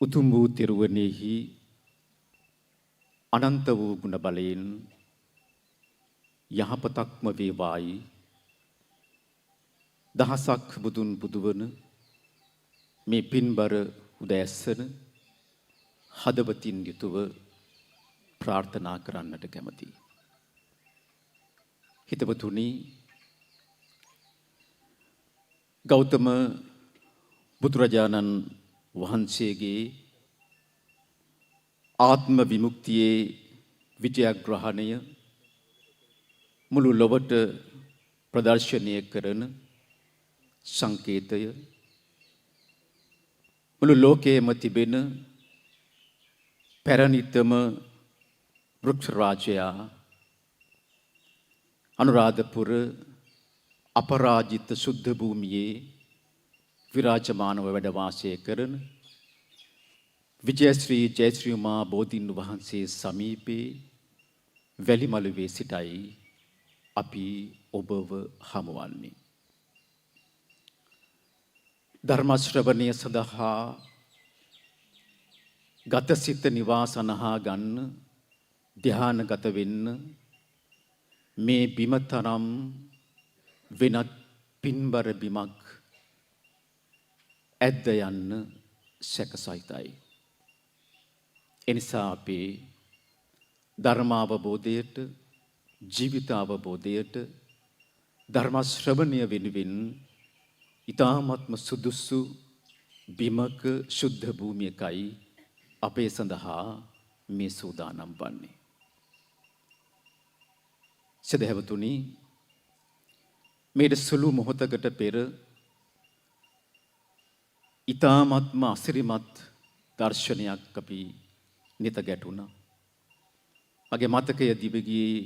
උතුම් වූ තිරුවනේහි අනන්ත වූ ගුණ බලයෙන් යහපතක්ම වේවායි දහසක් බුදුන් බුදුවන මේ පින්බර උදෑසන හදවතින් යුතුව ප්‍රාර්ථනා කරන්නට කැමැතියි. හිතවතුනි, ගෞතම බුදුරජාණන් වහන්සේගේ ආත්ම විමුක්තියේ විජයග්‍රහණය මුළු ලොවට ප්‍රදර්ශනය කරන සංකේතය මුළු ලෝකයේම තිබෙන පැරණිතම වෘක්ෂ රාජයා අනුරාධපුර අපරාජිත සුද්ධ භූමියේ විරාජමානව වැඩ වාසය කරන විජයශ්‍රී ජයශ්‍රී මා බෝධීන් වහන්සේ සමීපේ වැලිමළුවේ සිටයි අපි ඔබව හමුවන්නේ. ධර්ම ශ්‍රවණය සඳහා ගතසිත නිවාසනහා ගන්න ධ්‍යානගත වෙන්න මේ බිම තරම් වෙනත් පින්බර බිමක් ඇද්ද යන්න සැකසහිතයි. එනිසා අපේ ධර්මාවබෝධයට ජීවිතාවබෝධයට ධර්ම ශ්‍රවණය වෙනුවෙන් ඊ타ත්ම සුදුසු බිමක ශුද්ධ භූමියකයි අපේ සඳහා මේ සූදානම් වන්නේ. සදහවතුනි, මේ සුළු මොහොතකට පෙර ඊ타ත්ම අසිරිමත් දර්ශනයක් අපි නිත ගැටුණා. මගේ මතකය දිවගියේ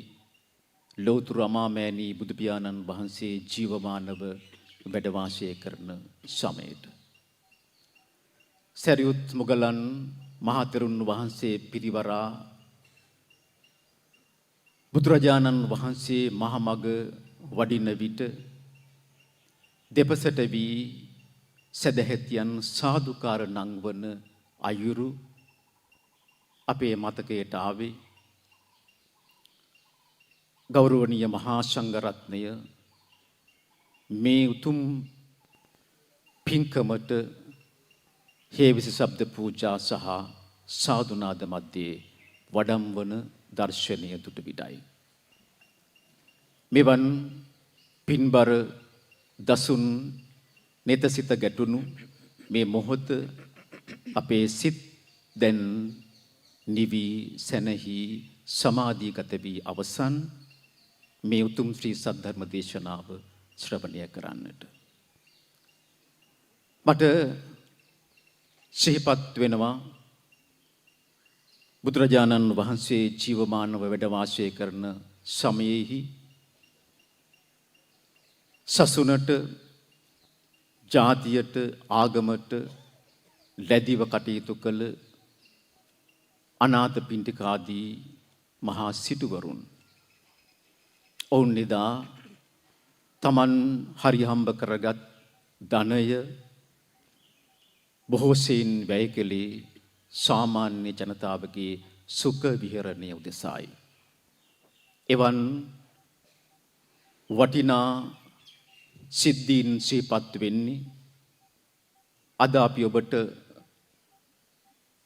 ලෝතුරු අමාමෑණී බුදු පියාණන් වහන්සේ ජීවමානව වැඩ වාසය කරන සමයට සරියුත් මුගලන් මහතෙරුන් වහන්සේ පිරිවරා බුදුරජාණන් වහන්සේ මහමග වඩින විට දෙපසට වී සදහැතියන් සාදුකාර නංවන අයුරු අපේ මතකයට ආවේ. ගෞරවනීය මහා සංඝරත්නය මේ උතුම් පින්කමට හේවිසි ශබ්ද පූජා සහ සාදුනාද මැද්දේ වඩම්වන දර්ශනය දුටු විටයි. මෙවන් පින්බර දසුන් නෙතසිත ගැටුණු මේ මොහොත අපේ සිත් දැන් නිවි සැනහි සමාධිගත වී අවසන් මේ උතුම් ශ්‍රී සද්ධර්ම දේශනාව ශ්‍රවණය කරන්නට මට සිහිපත් වෙනවා බුදුරජාණන් වහන්සේ ජීවමානව වැඩ වාසය කරන සමයෙහි සසුනට ජාතියට ආගමට ලැබිව කටයුතු කළ අනාථ පිණ්ඩිකාදී මහා සිටුවරුන් ඔවුන් නිදා තමන් හරිහම්බ කරගත් ධනය බොහෝ සෙයින් වැය කළේ සාමාන්‍ය ජනතාවගේ සුඛ විහරණය උදෙසායි. එවන් වටිනා සිද්ධීන් සිහිපත් වෙන්නේ අද අපි ඔබට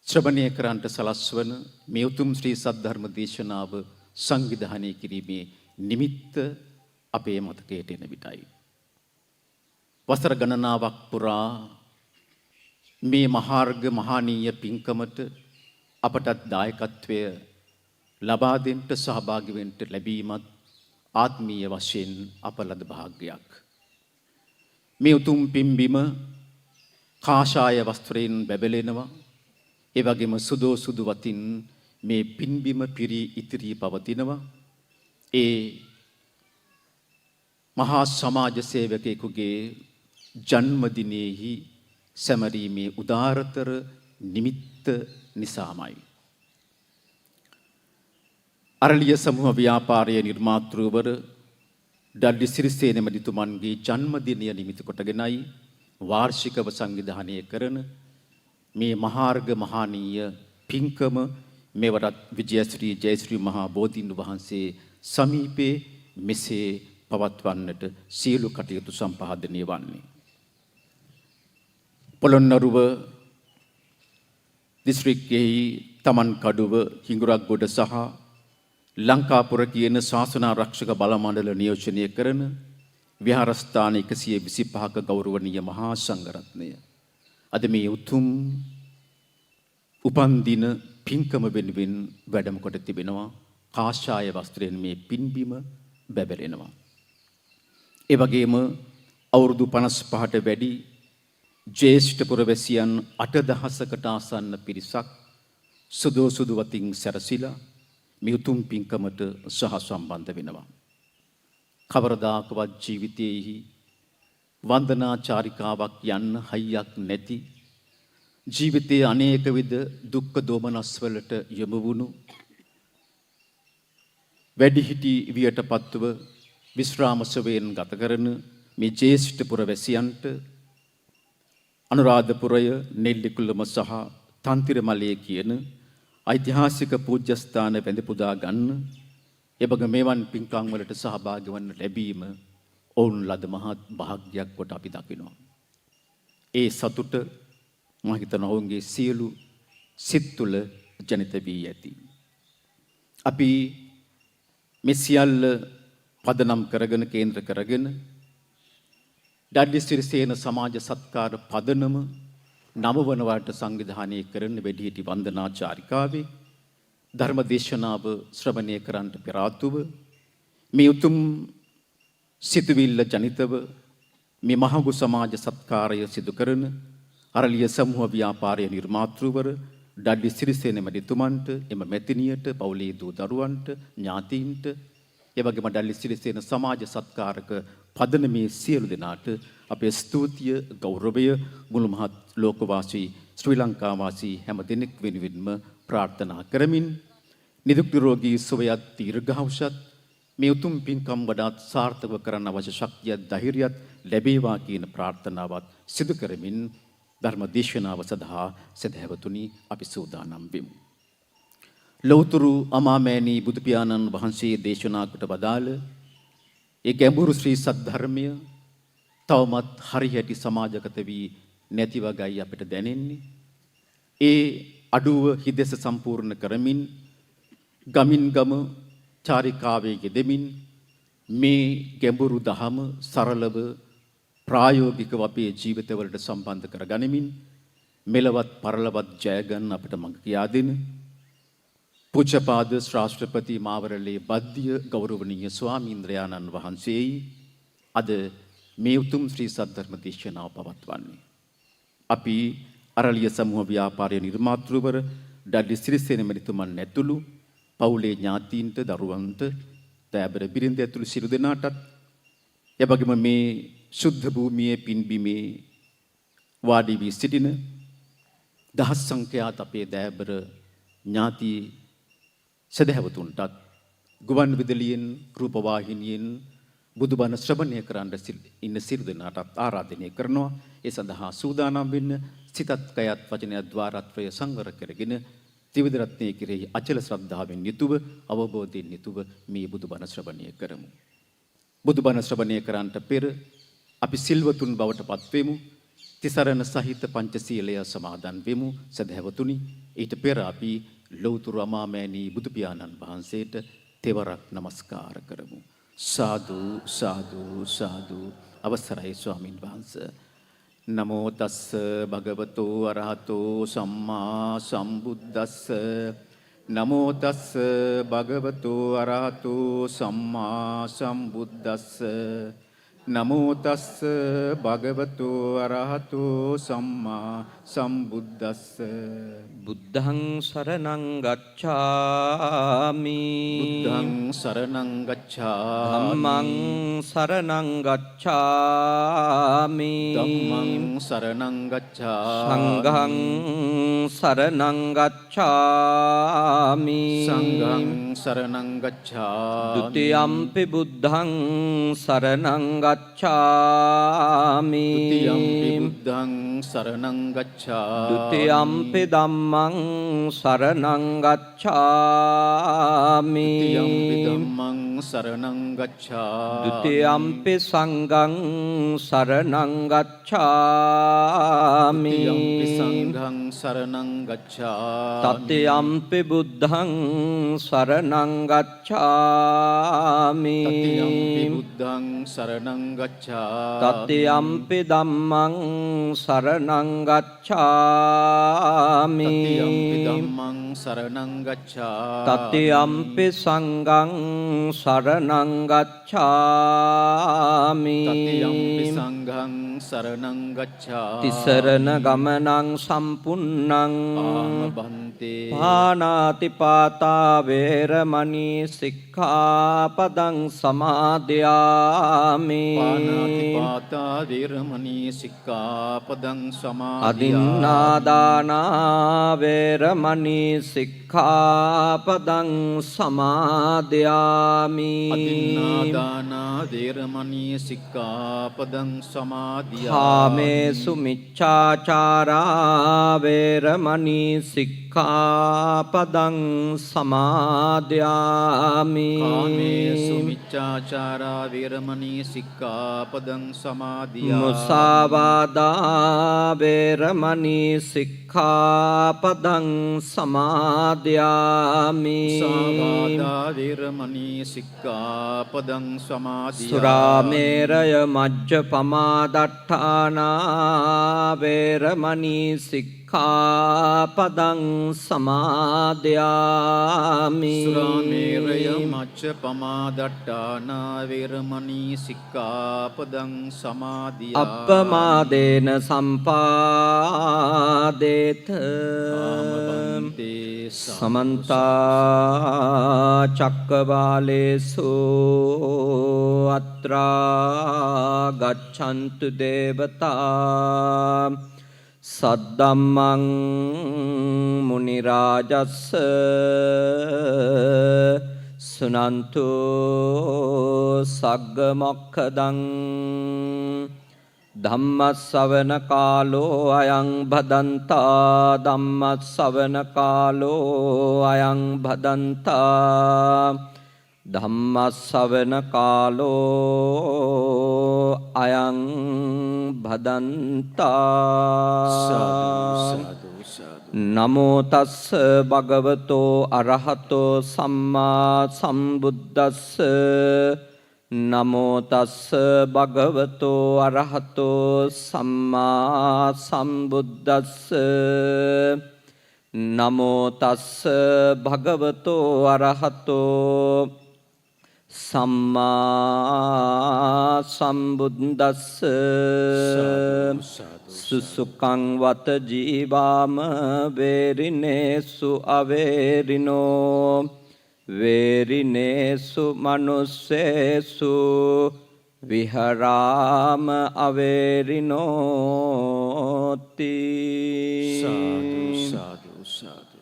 ශ්‍රවණය කරන්නට සලස්වන මේ උතුම් ශ්‍රී සද්ධර්ම දේශනාව සංවිධානය කිරීමේ නිමිත්ත අපේ මතකයට එන විටයි. වසර ගණනාවක් පුරා මේ මහාර්ග මහානීය පින්කමට අපටත් දායකත්වය ලබා දෙන්නට සහභාගී වෙන්න ලැබීමත් ආත්මීය වශයෙන් අප ලද භාග්‍යයක්. මේ උතුම් පින්බිම කාෂාය වස්ත්‍රයෙන් බැබලෙනවා. ඒ වගේම සුදෝ සුදු වතින් මේ පින්බිම පිරී ඉතිරී පවතිනවා. ඒ මහා සමාජ සේවකයෙකුගේ ජන්මදිනයේහි සැමරීමේ උදාරතර නිමිත්ත නිසාමයි. අරලිය සමූහ ව්‍යාපාරයේ නිර්මාතෘවර ඩඩ්ලි සිරිසේන මැතිතුමන්ගේ ජන්මදිනය නිමිති කොටගෙනයි වාර්ෂිකව සංවිධානය කරන මේ මහාර්ග මහානීය පින්කම මෙවරත් විජයශ්‍රී ජයශ්‍රී මහා බෝධීන් වහන්සේ සමීපේ මෙසේ පවත්වන්නට සියලු කටයුතු සම්පාදනය වන්නේ. පොළොන්නරුව දිස්ත්‍රික්කයේ තමන් කඩුව හිඟුරක්ගොඩ සහ ලංකාපුර කියන ශාසනාරක්ෂක බල මණ්ඩල නියෝජනය කරන විහාරස්ථාන 125ක ගෞරවනීය මහා සංඝරත්නය අද මේ උතුම් උපන්දින පින්කම වෙනුවෙන් වැඩම කොට තිබෙනවා. කාෂාය වස්ත්‍රයෙන් මේ පින්බිම බැබලෙනවා. ඒ වගේම අවුරුදු 55ට වැඩි ජ්‍යෙෂ්ඨ පුරවැසියන් 8000කට ආසන්න පිරිසක් සුදු වතින් සැරසිලා මේ උතුම් පින්කමට සහ සම්බන්ධ වෙනවා. කවරදාකවත් ජීවිතයේහි වන්දනා චාරිකාවක් යන්න හයියක් නැති ජීවිතයේ අනේක විද දුක්ඛ දෝමනස්වලට යොමු වුණු වැඩිහිටි වියටපත්ව විශ්‍රාම සවයෙන් ගත කරන මේ ජ්‍යෙෂ්ඨ පුරවැසියන්ට අනුරාධපුරය නෙල්ලිකුළම සහ තන්තිරමලයේ කියන ඓතිහාසික පූජ්‍යස්ථාන වැඳ පුදා ගන්න එබග මේවන් පින්කම් වලට සහභාගී වන්න ලැබීම ඔවුන් ලද මහත් භාග්‍යයක් කොට අපි දකිනවා. ඒ සතුට මම හිතනවා ඔවුන්ගේ සියලු සිත් තුළ ජනිත වී ඇති. අපි මේ සියල්ල පදනම් කරගෙන කේන්ද්‍ර කරගෙන ඩඩ්ලිසිරිසේන සමාජ සත්කාර පදනම 9 වන වරට සංවිධානය කරන වැඩිහිටි වන්දනා චාරිකාවේ ධර්ම දේශනාව ශ්‍රවණය කරන්නට පෙර ආතුව මේ උතුම් සිතුවිල්ල ජනිතව මේ මහඟු සමාජ සත්කාරය සිදු කරන අරලිය සමූහ ව්‍යාපාරයේ නිර්මාතෘවර ඩඩ්ලිසිරිසේන මැතිතුමන්ට එම මැතිනියට පවුලේ දූ දරුවන්ට ඥාතීන්ට එවැගේම ඩඩ්ලිසිරිසේන සමාජ සත්කාරක පදනමේ සියලු දෙනාට අපේ ස්තුතිය ගෞරවය මුළු මහත් ලෝකවාසී ශ්‍රී ලංකාවාසී හැම දෙනෙක් වෙනුවෙන්ම ප්‍රාර්ථනා කරමින් නිදුක් නිරෝගී සුවයත් දීර්ඝායුෂත් මේ උතුම් පින්කම් වඩාත් සාර්ථකව කරන්න අවශ්‍ය ශක්තියත් ධෛර්යයත් ලැබේවා කියන ප්‍රාර්ථනාවත් සිදු කරමින් ධර්ම දේශනාව සඳහා සදහැවතුනි අපි සූදානම් වෙමු. ලෞතුරු අමාමෑණී බුදු පියාණන් වහන්සේ දේශනා කොට වදාළ ඒ ගැඹුරු ශ්‍රී සද්ධර්මය තවමත් හරියටි සමාජගත වී නැති වගයි අපිට දැනෙන්නේ. ඒ අඩුව හිදෙස සම්පූර්ණ කරමින් ගමින් ගම චාරිකාවේ යෙදෙමින් මේ ගැඹුරු දහම සරලව ප්‍රායෝගිකව අපේ ජීවිතවලට සම්බන්ධ කරගනිමින් මෙලවත් පරලවත් ජය ගන්න අපිට මඟ කියා දෙන පූජ්‍යපාද ශ්‍රාෂ්ට්‍රපති මාවරලේ බද්ධිය ගෞරවනීය ස්වාමීන්ද්‍රයාණන් වහන්සේයි අද මේ උතුම් ශ්‍රී සද්ධර්ම දේශනාව පවත්වන්නේ. අපි අරලිය සමූහ ව්‍යාපාරයේ නිර්මාතෘවර ඩඩ්ලිසිරිසේන මැතිතුමන් ඇතුළු පවුලේ ඥාතීන්ට දරුවන්ට දයාබර බිරිඳ ඇතුළු සියලු දෙනාටත් එවැගේම මේ ශුද්ධ භූමියේ පින්බිමේ වාඩි වී සිටින දහස් සංඛ්‍යාත අපේ දයාබර ඥාති සදහැවතුන්ටත් ගුවන් විදුලියෙන් රූපවාහිනියෙන් බුදුබණ ශ්‍රවණය කරන්න ඉන්න සියලු දෙනාටත් ආරාධනය කරනවා. ඒ සඳහා සූදානම් වෙන්න සිතත් කයත් වචනයත් ద్వාරත්‍රය සංවර කරගෙන ත්‍රිවිධ රත්නයේ කෙරෙහි අචල ශ්‍රද්ධාවෙන් යුතුව අවබෝධයෙන් යුතුව මේ බුදුබණ ශ්‍රවණය කරමු. බුදුබණ ශ්‍රවණය කරන්නට පෙර අපි සිල්වතුන් බවට පත් වෙමු. තිසරණ සහිත පංචශීලය සමාදන් වෙමු. සදහැවතුනි ඊට පෙර අපි ලෞතුරු අමාමෑණී බුදු පියාණන් වහන්සේට තෙවරක් නමස්කාර කරමු. සාදු සාදු සාදු. අවසරයි ස්වාමින් වහන්සේ. නමෝ තස්ස භගවතෝ අරහතෝ සම්මා සම්බුද්දස්ස. නමෝ තස්ස භගවතෝ අරහතෝ සම්මා සම්බුද්දස්ස. නමෝ තස්ස භගවතෝ අරහතෝ සම්මා සම්බුද්දස්ස. බුද්ධං සරණං ගච්ඡාමි. බුද්ධං සරණං ගච්ඡාමි. ධම්මං සරණං ගච්ඡාමි. ධම්මං සරණං ගච්ඡාමි. සංඝං සරණං ගච්ඡාමි. සංඝං සරණං ගච්ඡාමි ဒ ුතියම්පි බුද්ධං සරණං ගච්ඡාමි ဒ ුතියම්පි බුද්ධං සරණං ගච්ඡාමි ဒ ුතියම්පි ධම්මං සරණං ගච්ඡාමි ဒ ුතියම්පි ධම්මං සරණං ගච්ඡාමි ဒ ුතියම්පි සංඝං සරණං ගච්ඡාමි ဒ ුතියම්පි සංඝං සරණං ගච්ඡාමි තතියම්පි බුද්ධං සරණං ගච්ඡාමි තතියම්පි බුද්ධං සරණං ගච්ඡාමි තතියම්පි ධම්මං සරණං ගච්ඡාමි තතියම්පි ධම්මං සරණං ගච්ඡාමි තතියම්පි සංඝං සරණං ගච්ඡාමි තතියම්පි සංඝං සරණං ගච්ඡාමි තිසරණ ගමනං සම්පුන්නං ආමබන්තේ පානාති පාතා වේරමණී සික්ඛාපදං සමාදියාමි පානාති පාතා වේරමණී සික්ඛාපදං සමාදියාමි අදින්නාදානා වේරමණී සික්ඛාපදං සමාදියාමි අදින්නාදානා වේරමණී සික්ඛාපදං සමාදියාමි කාමේසු මිච්ඡාචාරා වේරමණී සික්ඛාපදං සමාදියාමි කාමේසු මිච්ඡාචාරා වේරමණී සික්ඛාපදං සමාදියාමි මුසාවාදා වේරමණී සික්ඛාපදං සමාදියාමි සාවාදා වේරමණී සික්ඛාපදං සමාදියාමි සුරාමේරය මජ්ජපමා දට්ඨානා වේරමණී සික්ඛාපදං සමාදියාමි සුරාමේරය මච්ච පමාදට්ඨානා වේරමණී සික්ඛාපදං සමාදියාමි අප්පමාදේන සම්පාදේත ආමබන්තේ සමන්ත චක්කවාලේසු අත්‍රා ගච්ඡන්තු දේවතා සද්දම්මං මුනි රාජස්ස සුනන්තු සග්ග මොක්ඛදං ධම්මස්සවන කාලෝ අයං භදන්තා ධම්මස්සවන කාලෝ අයං භදන්තා ධම්මස්සවන කාලෝ අයං භදන්තා නමෝ තස්ස භගවතෝ අරහතෝ සම්මා සම්බුද්දස්ස නමෝ තස්ස භගවතෝ අරහතෝ සම්මා සම්බුද්දස්ස නමෝ තස්ස භගවතෝ අරහතෝ සම්මා සම්බුද්දස්ස සුසුකං වත ජීවාම වේරිනේසු අවේරිනෝ වේරිනේසු මනුස්සේසු විහරාම අවේරිනෝති සාදු සාදු සාදු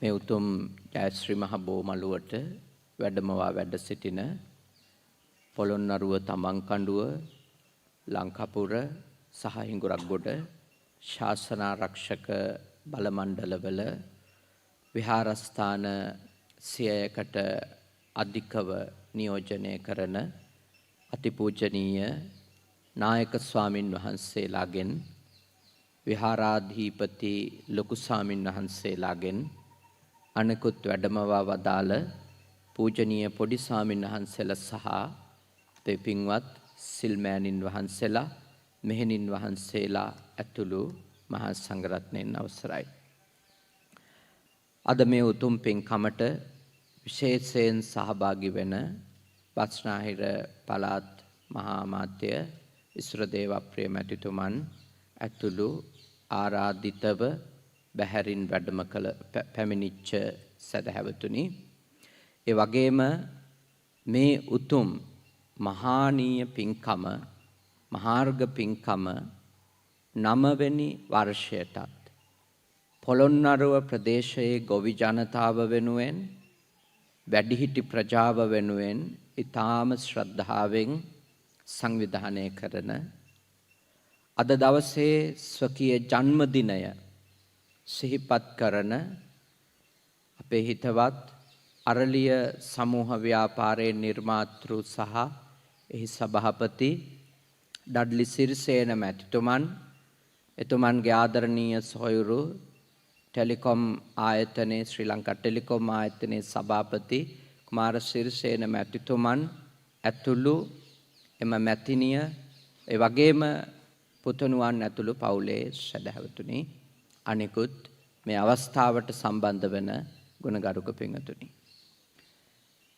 මේ උතුම් ජයශ්‍රී මහ බෝමළුවට වැඩමවා වැඩ සිටින පොළොන්නරුව තමන්කඬුව ලංකාපුර සහ හිඟුරක්ගොඩ ශාසනාරක්ෂක බල මණ්ඩලවල විහාරස්ථාන 100කට අධිකව නියෝජනය කරන අතිපූජනීය නායක ස්වාමින් වහන්සේලාගෙන් විහාරාධිපති ලොකු ස්වාමින් වහන්සේලාගෙන් අනෙකුත් වැඩමවා වදාළ පූජනීය පොඩි ස්වාමින් වහන්සේලා සහ දෙපින්වත් සිල්මෑණින් වහන්සේලා මෙහෙණින් වහන්සේලා ඇතුළු මහා සංඝරත්නයන් අවසරයි. අද මේ උතුම් පින්කමට විශේෂයෙන් සහභාගී වෙන බස්නාහිර පළාත් මහා අමාත්‍ය ඉස්රදේව අප්‍රිය මැතිතුමන් ඇතුළු ආරාධිතව බැහැරින් වැඩම කළ පැමිණිච්ච සදහැවතුනි, ඒ වගේම මේ උතුම් මහානීය පින්කම මහාර්ග පින්කම 9 වෙනි වර්ෂයටත් පොළොන්නරුව ප්‍රදේශයේ ගොවි ජනතාව වෙනුවෙන් වැඩිහිටි ප්‍රජාව වෙනුවෙන් ඊටාම ශ්‍රද්ධාවෙන් සංවිධානය කරන අද දවසේ ස්වකීය ජන්මදිනය සිහිපත් කරන අපේ හිතවත් අරලිය සමූහ ව්‍යාපාරයේ නිර්මාතෘ සහ එහි සභාපති ඩඩ්ලි සිරිසේන මැතිතුමන්, එතුමන්ගේ ආදරණීය සොයුරු ටෙලිකොම් ආයතනයේ ශ්‍රී ලංකා ටෙලිකොම් ආයතනයේ සභාපති කුමාර සිරිසේන මැතිතුමන් ඇතුළු එම මැතිනිය, ඒ වගේම පුතණුවන් ඇතුළු පවුලේ සදහැවතුනි, අනිකුත් මේ අවස්ථාවට සම්බන්ධ වෙන ගුණගරුක පින්වතුනි,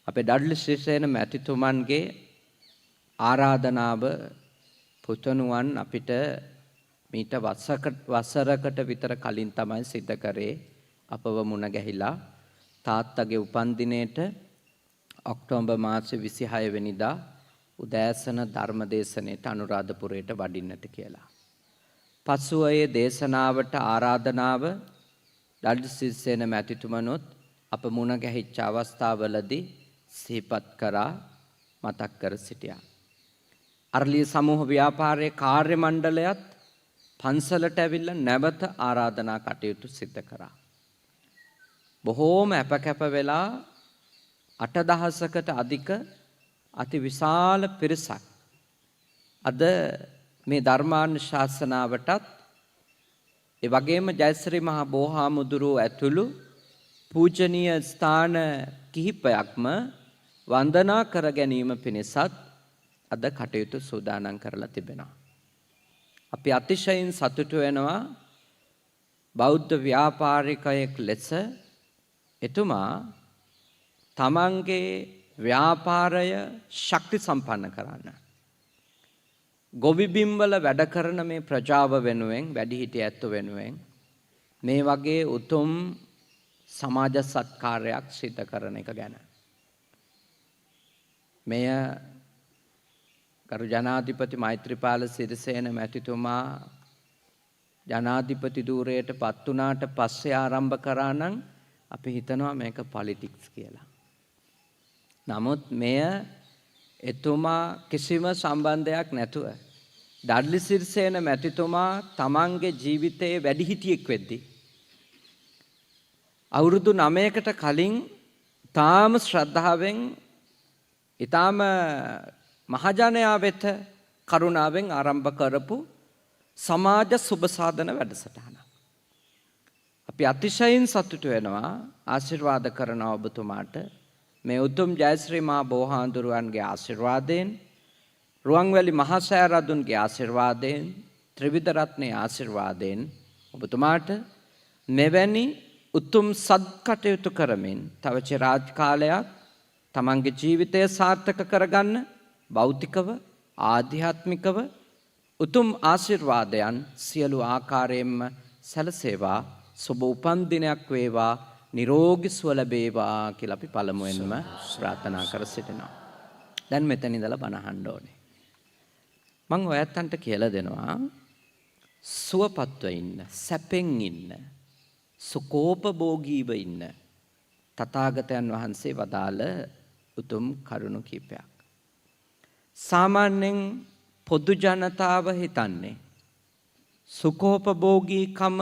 අපේ ඩඩ්ලි සිරිසේන මැතිතුමන්ගේ ආරාධනාව පුතණුවන් අපිට මීට වසරකට විතර කලින් තමයි සිද්ධ කරේ. අපව මුණ ගැහිලා තාත්තගේ උපන්දිනේට ඔක්තෝබර් මාසේ 26 වෙනිදා උදෑසන ධර්මදේශනයට අනුරාධපුරයට වඩින්නට කියලා. පසුව ඒ දේශනාවට ආරාධනාව ඩඩ්ලි සිරිසේන මැතිතුමනොත් අප මුණ ගැහිච්ච අවස්ථාවලදී සිහිපත් කරා, මතක් කර සිටියා. අරලිය සමූහ ව්‍යාපාරයේ කාර්ය මණ්ඩලයත් පන්සලට ඇවිල්ලා නැවත ආරාධනා කටයුතු සිදු කරා. බොහෝම අපකැප වෙලා 8000කට අධික අති විශාල පිරිසක් අද මේ ධර්මානුශාසනාවටත් ඒ වගේම ජයශ්‍රී මහා බෝහාමුදුරුව ඇතුළු පූජනීය ස්ථාන කිහිපයක්ම වන්දනා කර ගැනීම පිණිසත් අද කටයුතු සූදානම් කරලා තිබෙනවා. අපි අතිශයින් සතුටු වෙනවා බෞද්ධ ව්‍යාපාරිකයෙක් ලෙස එතුමා තමන්ගේ ව්‍යාපාරය ශක්ති සම්පන්න කරන්න, ගොවි බිම්වල වැඩ කරන මේ ප්‍රජාව වෙනුවෙන්, වැඩිහිටි ඇත්තු වෙනුවෙන් මේ වගේ උතුම් සමාජ සත්කාරයක් සිදු කරන එක ගැන මෙය ගරු ජනාධිපති මෛත්‍රීපාල සිරිසේන මැතිතුමා ජනාධිපති ධූරයට පත් වුණාට පස්සේ ආරම්භ කරා නම් අපි හිතනවා මේක පොලිටික්ස් කියලා. නමුත් මෙය එතුමා කිසිම සම්බන්ධයක් නැතුව ඩඩ්ලි සිරිසේන මැතිතුමා තමන්ගේ ජීවිතයේ වැඩිහිටියෙක් වෙද්දී අවුරුදු 9කට කලින් ඊටාම ශ්‍රද්ධාවෙන්, ඊටාම මහජනයා වෙත කරුණාවෙන් ආරම්භ කරපු සමාජ සුබ සාධන වැඩසටහන. අපි අතිශයින් සතුටු වෙනවා, ආශිර්වාද කරනවා ඔබතුමාට මේ උතුම් ජයශ්‍රී මහා බෝහාඳුරුවන්ගේ ආශිර්වාදයෙන්, රුවන්වැලි මහා සෑරදුන්ගේ ආශිර්වාදයෙන්, ත්‍රිවිධ රත්නයේ ආශිර්වාදයෙන් ඔබතුමාට මෙවැනි උතුම් සත්කටයුතු කරමින් තව චිරාත් කාලයක් තමන්ගේ ජීවිතය සාර්ථක කරගන්න භෞතිකව, ආධ්‍යාත්මිකව උතුම් ආශිර්වාදයන් සියලු ආකාරයෙන්ම සැලසේවා. සුබ උපන් දිනයක් වේවා, නිරෝගී සුව ලැබේවා කියලා අපි පළමුවෙන්ම ප්‍රාර්ථනා කර සිටිනවා. දැන් මෙතන ඉඳලා බණ අහන්න ඕනේ. මම ඔයත්තන්ට කියලා දෙනවා, සුවපත්ව ඉන්න, සැපෙන් ඉන්න, සුකෝපභෝගීව ඉන්න තථාගතයන් වහන්සේ වදාළ උතුම් කරුණු කීපයක්. සාමාන්‍යයෙන් පොදු ජනතාව හිතන්නේ සුඛෝපභෝගීකම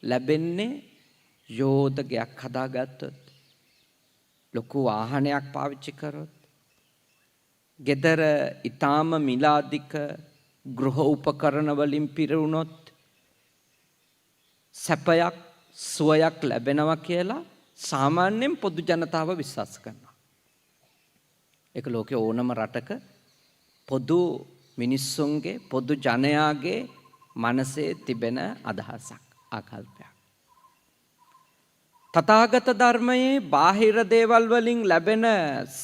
ලැබෙන්නේ යෝධකයක් හදාගත්තොත්, ලොකු වාහනයක් පාවිච්චි කරොත්, ගෙදර ඊටාම මිලාදික ගෘහ උපකරණ වලින් පිරුණොත් සැපයක් සුවයක් ලැබෙනවා කියලා සාමාන්‍යයෙන් පොදු ජනතාව විශ්වාස කරනවා. ඒක ලෝකේ ඕනම රටක පොදු මිනිස්සුන්ගේ, පොදු ජනයාගේ මනසේ තිබෙන අදහසක්, ආකල්පයක්. තථාගත ධර්මයේ බාහිර දේවල් වලින් ලැබෙන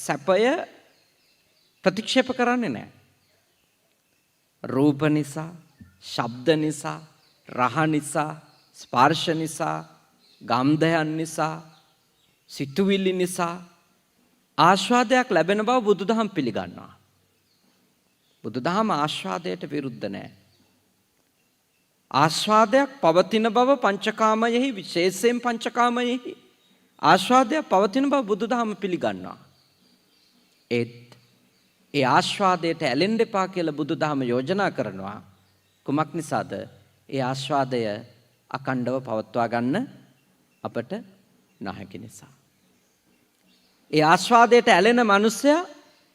සැපය ප්‍රතික්ෂේප කරන්නේ නැහැ. රූප නිසා, ශබ්ද නිසා, රහ නිසා, ස්පර්ශ නිසා, ගන්ධයන් නිසා, සිතුවිලි නිසා ආස්වාදයක් ලැබෙන බව බුදුදහම පිළිගන්නවා. බුදුදහම ආස්වාදයට විරුද්ධ නැහැ. ආස්වාදයක් පවතින බව පංචකාමයෙහි විශේෂයෙන් පංචකාමයෙහි ආස්වාදයක් පවතින බව බුදුදහම පිළිගන්නවා. ඒත් ඒ ආස්වාදයට ඇලෙන්න එපා කියලා බුදුදහම යෝජනා කරනවා. කුමක් නිසාද? ඒ ආස්වාදය අකණ්ඩව පවත්වා ගන්න අපට නොහැකි නිසා. ඒ ආස්වාදයට ඇලෙන මිනිසයා,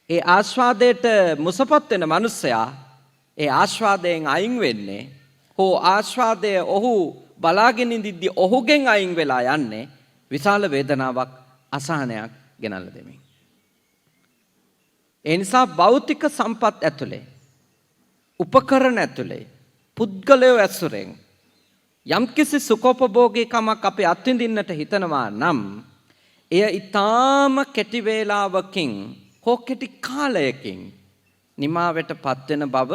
ඒ ආස්වාදයට මුසපත් වෙන මිනිසයා ඒ ආස්වාදයෙන් අයින් වෙන්නේ, හෝ ආස්වාදය ඔහු බලාගෙන ඉඳිද්දී ඔහුගෙන් අයින් වෙලා යන්නේ විශාල වේදනාවක්, අසහනයක් ගෙනල්ලා දෙමින්. ඒ නිසා භෞතික සම්පත් ඇතුලේ, උපකරණ ඇතුලේ, පුද්ගලයෝ ඇසුරෙන් යම්කිසි සුඛෝපභෝගීකමක් අපි අත්විඳින්නට හිතනවා නම් එය ඊටාම කෙටි වේලාවකින් හෝ කෙටි කාලයකින් නිමාවට පත්වෙන බව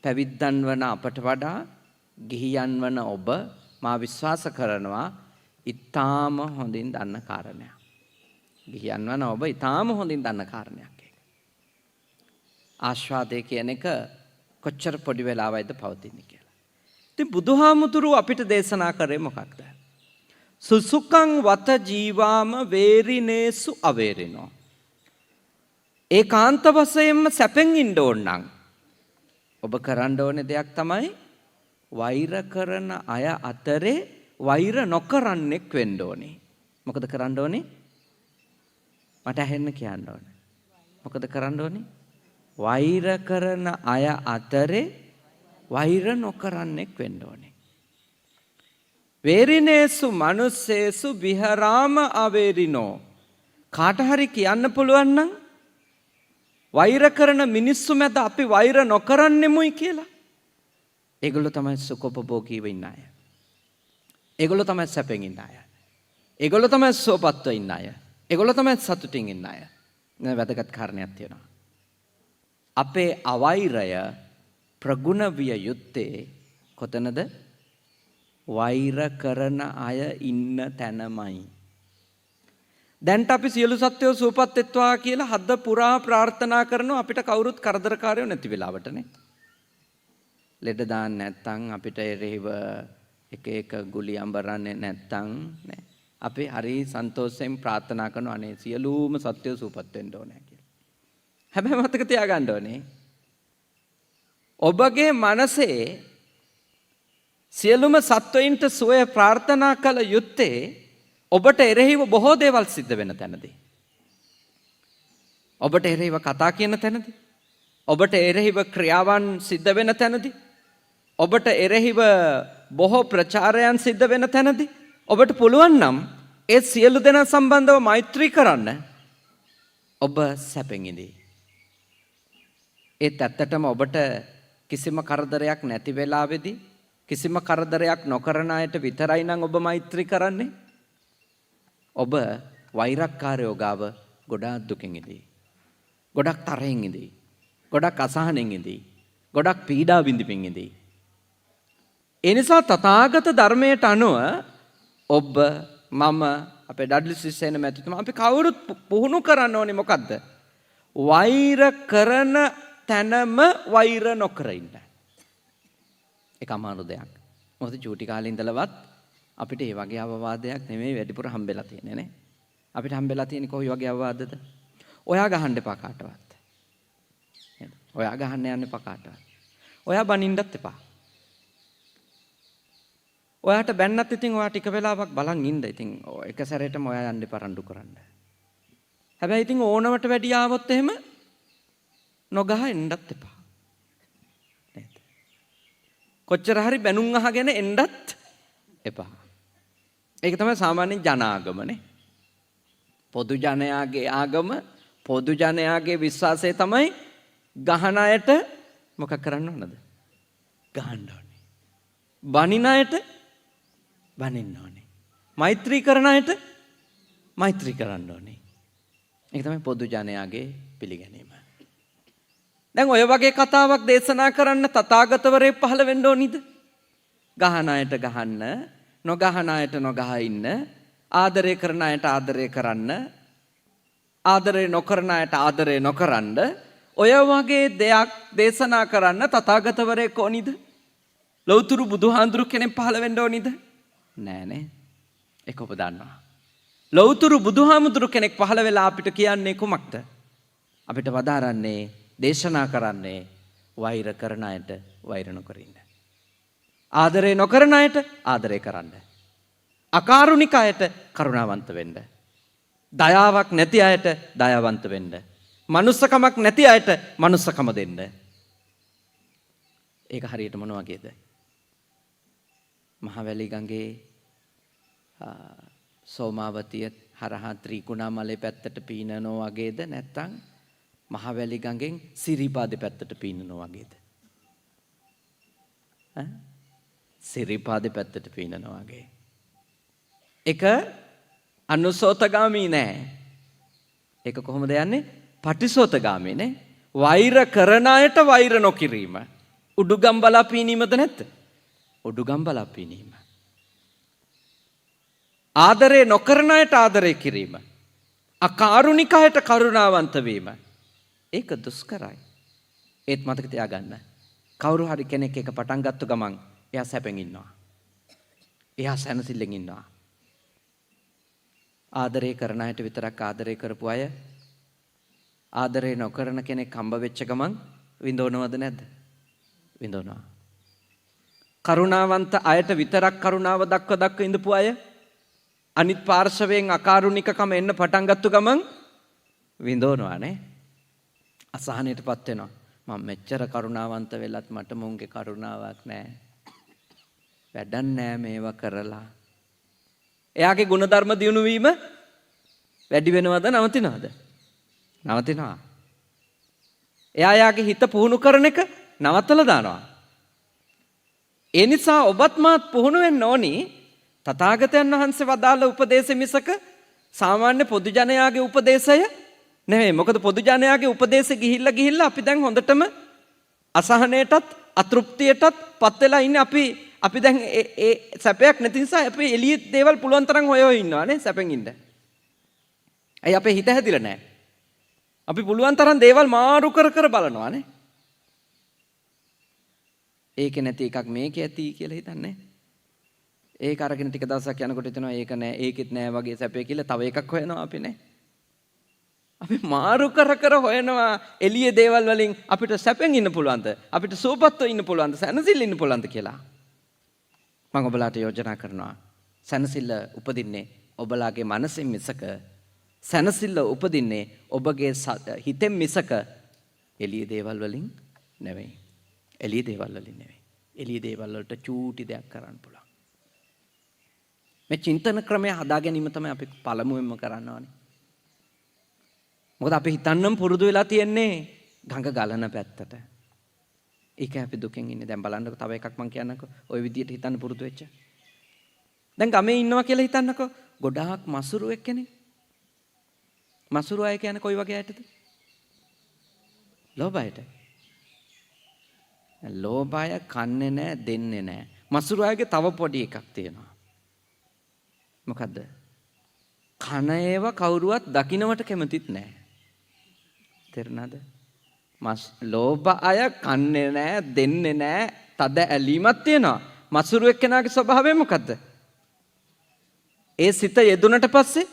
පැවිද්දන් වන අපට වඩා ගිහියන් වන ඔබ මා විශ්වාස කරනවා ඊටාම හොඳින් දන්න කාරණයක්. ගිහියන් වන ඔබ ඊටාම හොඳින් දන්න කාරණයක් ඒක. ආස්වාදය කියන එක කොච්චර පොඩි වෙලාවයිද පවතින්නේ කියලා. ඉතින් බුදුහාමුදුරුව අපිට දේශනා කරේ මොකක්ද? සුසුකං වත ජීවාම වේරිනේසු අවේරිනෝ. ඒකාන්ත වශයෙන්ම සැපෙන් ඉන්න ඕන නම් ඔබ කරන්න ඕනේ දෙයක් තමයි වෛර කරන අය අතරේ වෛර නොකරන්නෙක් වෙන්න ඕනේ. මොකද කරන්න ඕනේ? මට ඇහෙන්න කියන්න ඕනේ. මොකද කරන්න ඕනේ? වෛර කරන අය අතරේ වෛර නොකරන්නෙක් වෙන්න ඕනේ. වේරිනේසු මනුස්සේසු විහරාම අවේරිනෝ. කාට හරි කියන්න පුළුවන් නම් වෛර කරන මිනිස්සු මැද අපි වෛර නොකරන්නෙමුයි කියලා. ඒගොල්ලෝ තමයි සුඛෝපභෝගීව ඉන්න අය. ඒගොල්ලෝ තමයි සැපෙන් ඉන්න අය. ඒගොල්ලෝ තමයි සුවපත්ව ඉන්න අය. ඒගොල්ලෝ තමයි සතුටින් ඉන්න අය. නේ වැදගත් කාරණයක් තියෙනවා. අපේ අවෛරය ප්‍රගුණ විය යුත්තේ කොතනද? වෛර කරන අය ඉන්න තැනමයි. දැන්ට අපි සියලු සත්වයෝ සුවපත් වෙත්වා කියලා හද පුරා ප්‍රාර්ථනා කරනවා අපිට කවුරුත් කරදරකාරයෝ නැති වෙලාවටනේ. ලෙඩ දාන්න නැත්තම් අපිට එරෙහිව එක එක ගුලි අඹරන්නේ නැත්තම් නේ. අපි හරි සන්තෝෂයෙන් ප්‍රාර්ථනා කරනවා අනේ සියලුම සත්වයෝ සුවපත් වෙන්න ඕනේ කියලා. හැබැයි මතක තියාගන්න ඕනේ ඔබගේ මනසේ සියලුම සත්වයින්ට සුවය ප්‍රාර්ථනා කළ යුත්තේ ඔබට එරෙහිව බොහෝ දේවල් සිද්ධ වෙන තැනදී. ඔබට එරෙහිව කතා කියන තැනදී. ඔබට එරෙහිව ක්‍රියාවන් සිද්ධ වෙන තැනදී. ඔබට එරෙහිව බොහෝ ප්‍රචාරයන් සිද්ධ වෙන තැනදී. ඔබට පුළුවන් නම් ඒ සියලු දෙනා සම්බන්ධව මෛත්‍රී කරන්න. ඔබ සැපෙන් ඉඳී. ඒත් ඇත්තටම ඔබට කිසිම කරදරයක් නැති වෙලාවේදී කිසිම කරදරයක් නොකරන අයට විතරයි නම් ඔබ මෛත්‍රී කරන්නේ. ඔබ වෛරක්කාරයෝ ගාව ගොඩාක් දුකින් ඉදී. ගොඩක් තරහින් ඉදී. ගොඩක් අසහනෙන් ඉදී. ගොඩක් පීඩා විඳින්මින් ඉදී. ඒ නිසා තථාගත ධර්මයට අනුව ඔබ මම අපේ ඩඩ්ලි සේන මැතිතුමා අපි කවුරුත් පුහුණු කරන්න ඕනේ මොකද්ද? වෛර කරන තැනම වෛර නොකර ඉන්න. ඒක අමාරු දෙයක්. මොකද චූටි කාලේ ඉඳලවත් අපිට මේ වගේ අවවාදයක් නෙමෙයි වැඩිපුර හම්බෙලා තියෙන්නේ නේ. අපිට හම්බෙලා තියෙන්නේ කොයි වගේ අවවාදද? ඔයා ගහන්න එපා කාටවත්. නේද? ඔයා ගහන්න යන්න එපා කාටවත්. ඔයා බනින්නත් එපා. ඔයාට බැන්නත් ඉතින් ඔයා ටික වෙලාවක් බලන් ඉන්න. ඉතින් එක සැරේටම ඔයා යන්න එපා රණ්ඩු කරන්න. හැබැයි ඉතින් ඕනවට වැඩි ආවොත් එහෙම නොගහ එන්නත් එපා. නේද? කොච්චර හරි බැනුම් අහගෙන එන්නත් එපා. ඒක තමයි සාමාන්‍ය ජනාගමනේ. පොදු ජනයාගේ ආගම, පොදු ජනයාගේ විශ්වාසය තමයි ගහන අයට මොකක් කරන්න ඕනද? ගහන්න ඕනේ. බනින අයට බනින්න ඕනේ. මෛත්‍රී කරන අයට මෛත්‍රී කරන්න ඕනේ. ඒක තමයි පොදු ජනයාගේ පිළිගැනීම. දැන් ඔය වගේ කතාවක් දේශනා කරන්න තථාගතවරයෙක් පහළ වෙන්න ඕනිද? ගහන අයට ගහන්න, නොගහන අයට නොගහ ඉන්න, ආදරය කරන අයට ආදරය කරන්න, ආදරය නොකරන අයට ආදරය නොකරන්න, ඔය වගේ දෙයක් දේශනා කරන්න තථාගතවරයෙක් ඕනිද? ලෞතුරු බුදුහාඳුරු කෙනෙක් පහළ වෙන්න ඕනිද? නෑනේ. ඒක ඔබ දන්නවා. ලෞතුරු බුදුහාමුදුරු කෙනෙක් පහළ වෙලා අපිට කියන්නේ කුමක්ද? අපිට වදාරන්නේ, දේශනා කරන්නේ වෛර කරන අයට වෛර නොකර ඉන්න. ආදරේ නොකරන අයට ආදරය කරන්න. අකාරුණික අයට කරුණාවන්ත වෙන්න. දයාවක් නැති අයට දයාවන්ත වෙන්න. මනුස්සකමක් නැති අයට මනුස්සකම දෙන්න. ඒක හරියට මොන වගේද? මහවැලි ගඟේ සෝමාවතිය හරහා ත්‍රිකුණාමලේ පැත්තට පීනනෝ වගේද නැත්නම් මහවැලි ගඟෙන් සිරිපාදේ පැත්තට පීනනෝ වගේද? සිරිපාදේ පැත්තට පීනනෝ වගේ. ඒක අනුසෝතගාමී නෑ. ඒක කොහොමද යන්නේ? පටිසෝතගාමී නේ. වෛර කරන අයට වෛර නොකිරීම. උඩුගම් බලා පීනීමද නැත්ද? උඩුගම් බලා පීනීම. ආදරේ නොකරන අයට ආදරය කිරීම. අකාරුණික අයට කරුණාවන්ත වීම. ඒක දුෂ්කරයි. ඒත් මතක තියාගන්න. කවුරු හරි කෙනෙක් එක පටන් ගත්ත ගමන් එයා සැපෙන් ඉන්නවා. එයා සැනසෙල්ලෙන් ඉන්නවා. ආදරේ කරන අයට විතරක් ආදරය කරපු අය ආදරේ නොකරන කෙනෙක් හම්බ වෙච්ච ගමන් විඳවනවද නැද්ද? විඳවනවා. කරුණාවන්ත අයට විතරක් කරුණාව දක්ව ඉඳපු අය අනිත් පාර්ශවයෙන් අකාරුණිකකම එන්න පටන් ගත්ත ගමන් විඳවනවා නේ. අසහනයටපත් වෙනවා. මම මෙච්චර කරුණාවන්ත වෙලත් මට මුන්ගේ කරුණාවක් නැහැ. වැඩක් නැහැ මේවා කරලා. එයාගේ ගුණධර්ම දියුණු වීම වැඩි වෙනවද නවතිනවද? නවතිනවා. එයාගේ හිත පුහුණු කරන එක නවත්තලා දානවා. ඒ නිසා ඔබත් මාත් පුහුණු වෙන්න ඕනි තථාගතයන් වහන්සේ වදාළ උපදේශ මිසක සාමාන්‍ය පොදු ජනයාගේ උපදේශය නෙවෙයි. මොකද පොදු ජනයාගේ උපදේශ ගිහිල්ලා අපි දැන් හොඳටම අසහනයටත් අතෘප්තියටත් පත් වෙලා ඉන්නේ. අපි දැන් ඒ සැපයක් නැති නිසා අපි එළියේ දේවල් පුළුවන් තරම් හොයෝ ඉන්නවා නේ සැපෙන් ඉන්න. ඇයි අපේ හිත හැදිලා නැහැ. අපි පුළුවන් තරම් දේවල් මාරු කර බලනවා නේ. ඒක නැති එකක් මේක ඇති කියලා හිතන්නේ. ඒක අරගෙන ටික දවසක් යනකොට හිතනවා ඒක නෑ ඒකෙත් නෑ වගේ සැපේ කියලා තව එකක් හොයනවා අපි නේ. අපි මාරු කර හොයනවා එළියේ දේවල් වලින් අපිට සැපෙන් ඉන්න පුළුවන්ද? අපිට සුවපත්ව ඉන්න පුළුවන්ද? සැනසෙල්ල ඉන්න පුළුවන්ද කියලා. මම ඔබලාට යෝජනා කරනවා. සැනසෙල්ල උපදින්නේ ඔබලාගේ මනසෙන් මිසක සැනසෙල්ල උපදින්නේ ඔබගේ හිතෙන් මිසක එළියේ දේවල් වලින් නෙවෙයි. එළියේ දේවල් වලින් නෙවෙයි. එළියේ දේවල් වලට චූටි දෙයක් කරන්න පුළුවන්. මේ චින්තන ක්‍රමය හදා ගැනීම තමයි අපි පළමුවෙන්ම කරන්න ඕනේ. මොකද අපි හිතන්නම් පුරුදු වෙලා තියෙන්නේ ගඟ ගලන පැත්තට. ඒක අපි දුකෙන් ඉන්නේ. දැන් බලන්නකො තව එකක් මම කියන්නකො. ওই විදියට හිතන්න පුරුදු වෙච්ච. දැන් ගමේ ඉන්නවා කියලා හිතන්නකො. ගොඩාක් මසුරු එක්කනේ. මසුරු අය කියන්නේ කොයි වගේ අයටද? ලෝභ අයට. ලෝභ අය කන්නේ නැහැ, දෙන්නේ නැහැ. මසුරු අයගේ තව පොඩි එකක් තියෙනවා. මොකද්ද? කන ඒවා කවුරුවත් දකින්නවට කැමතිත් නැහැ. තේරුණාද? ලෝභ අය කන්නේ නැහැ, දෙන්නේ නැහැ, තද ඇලීමක් තියෙනවා. මසුරු එක්කෙනාගේ ස්වභාවය මොකද්ද? ඒ සිත යෙදුනට පස්සේ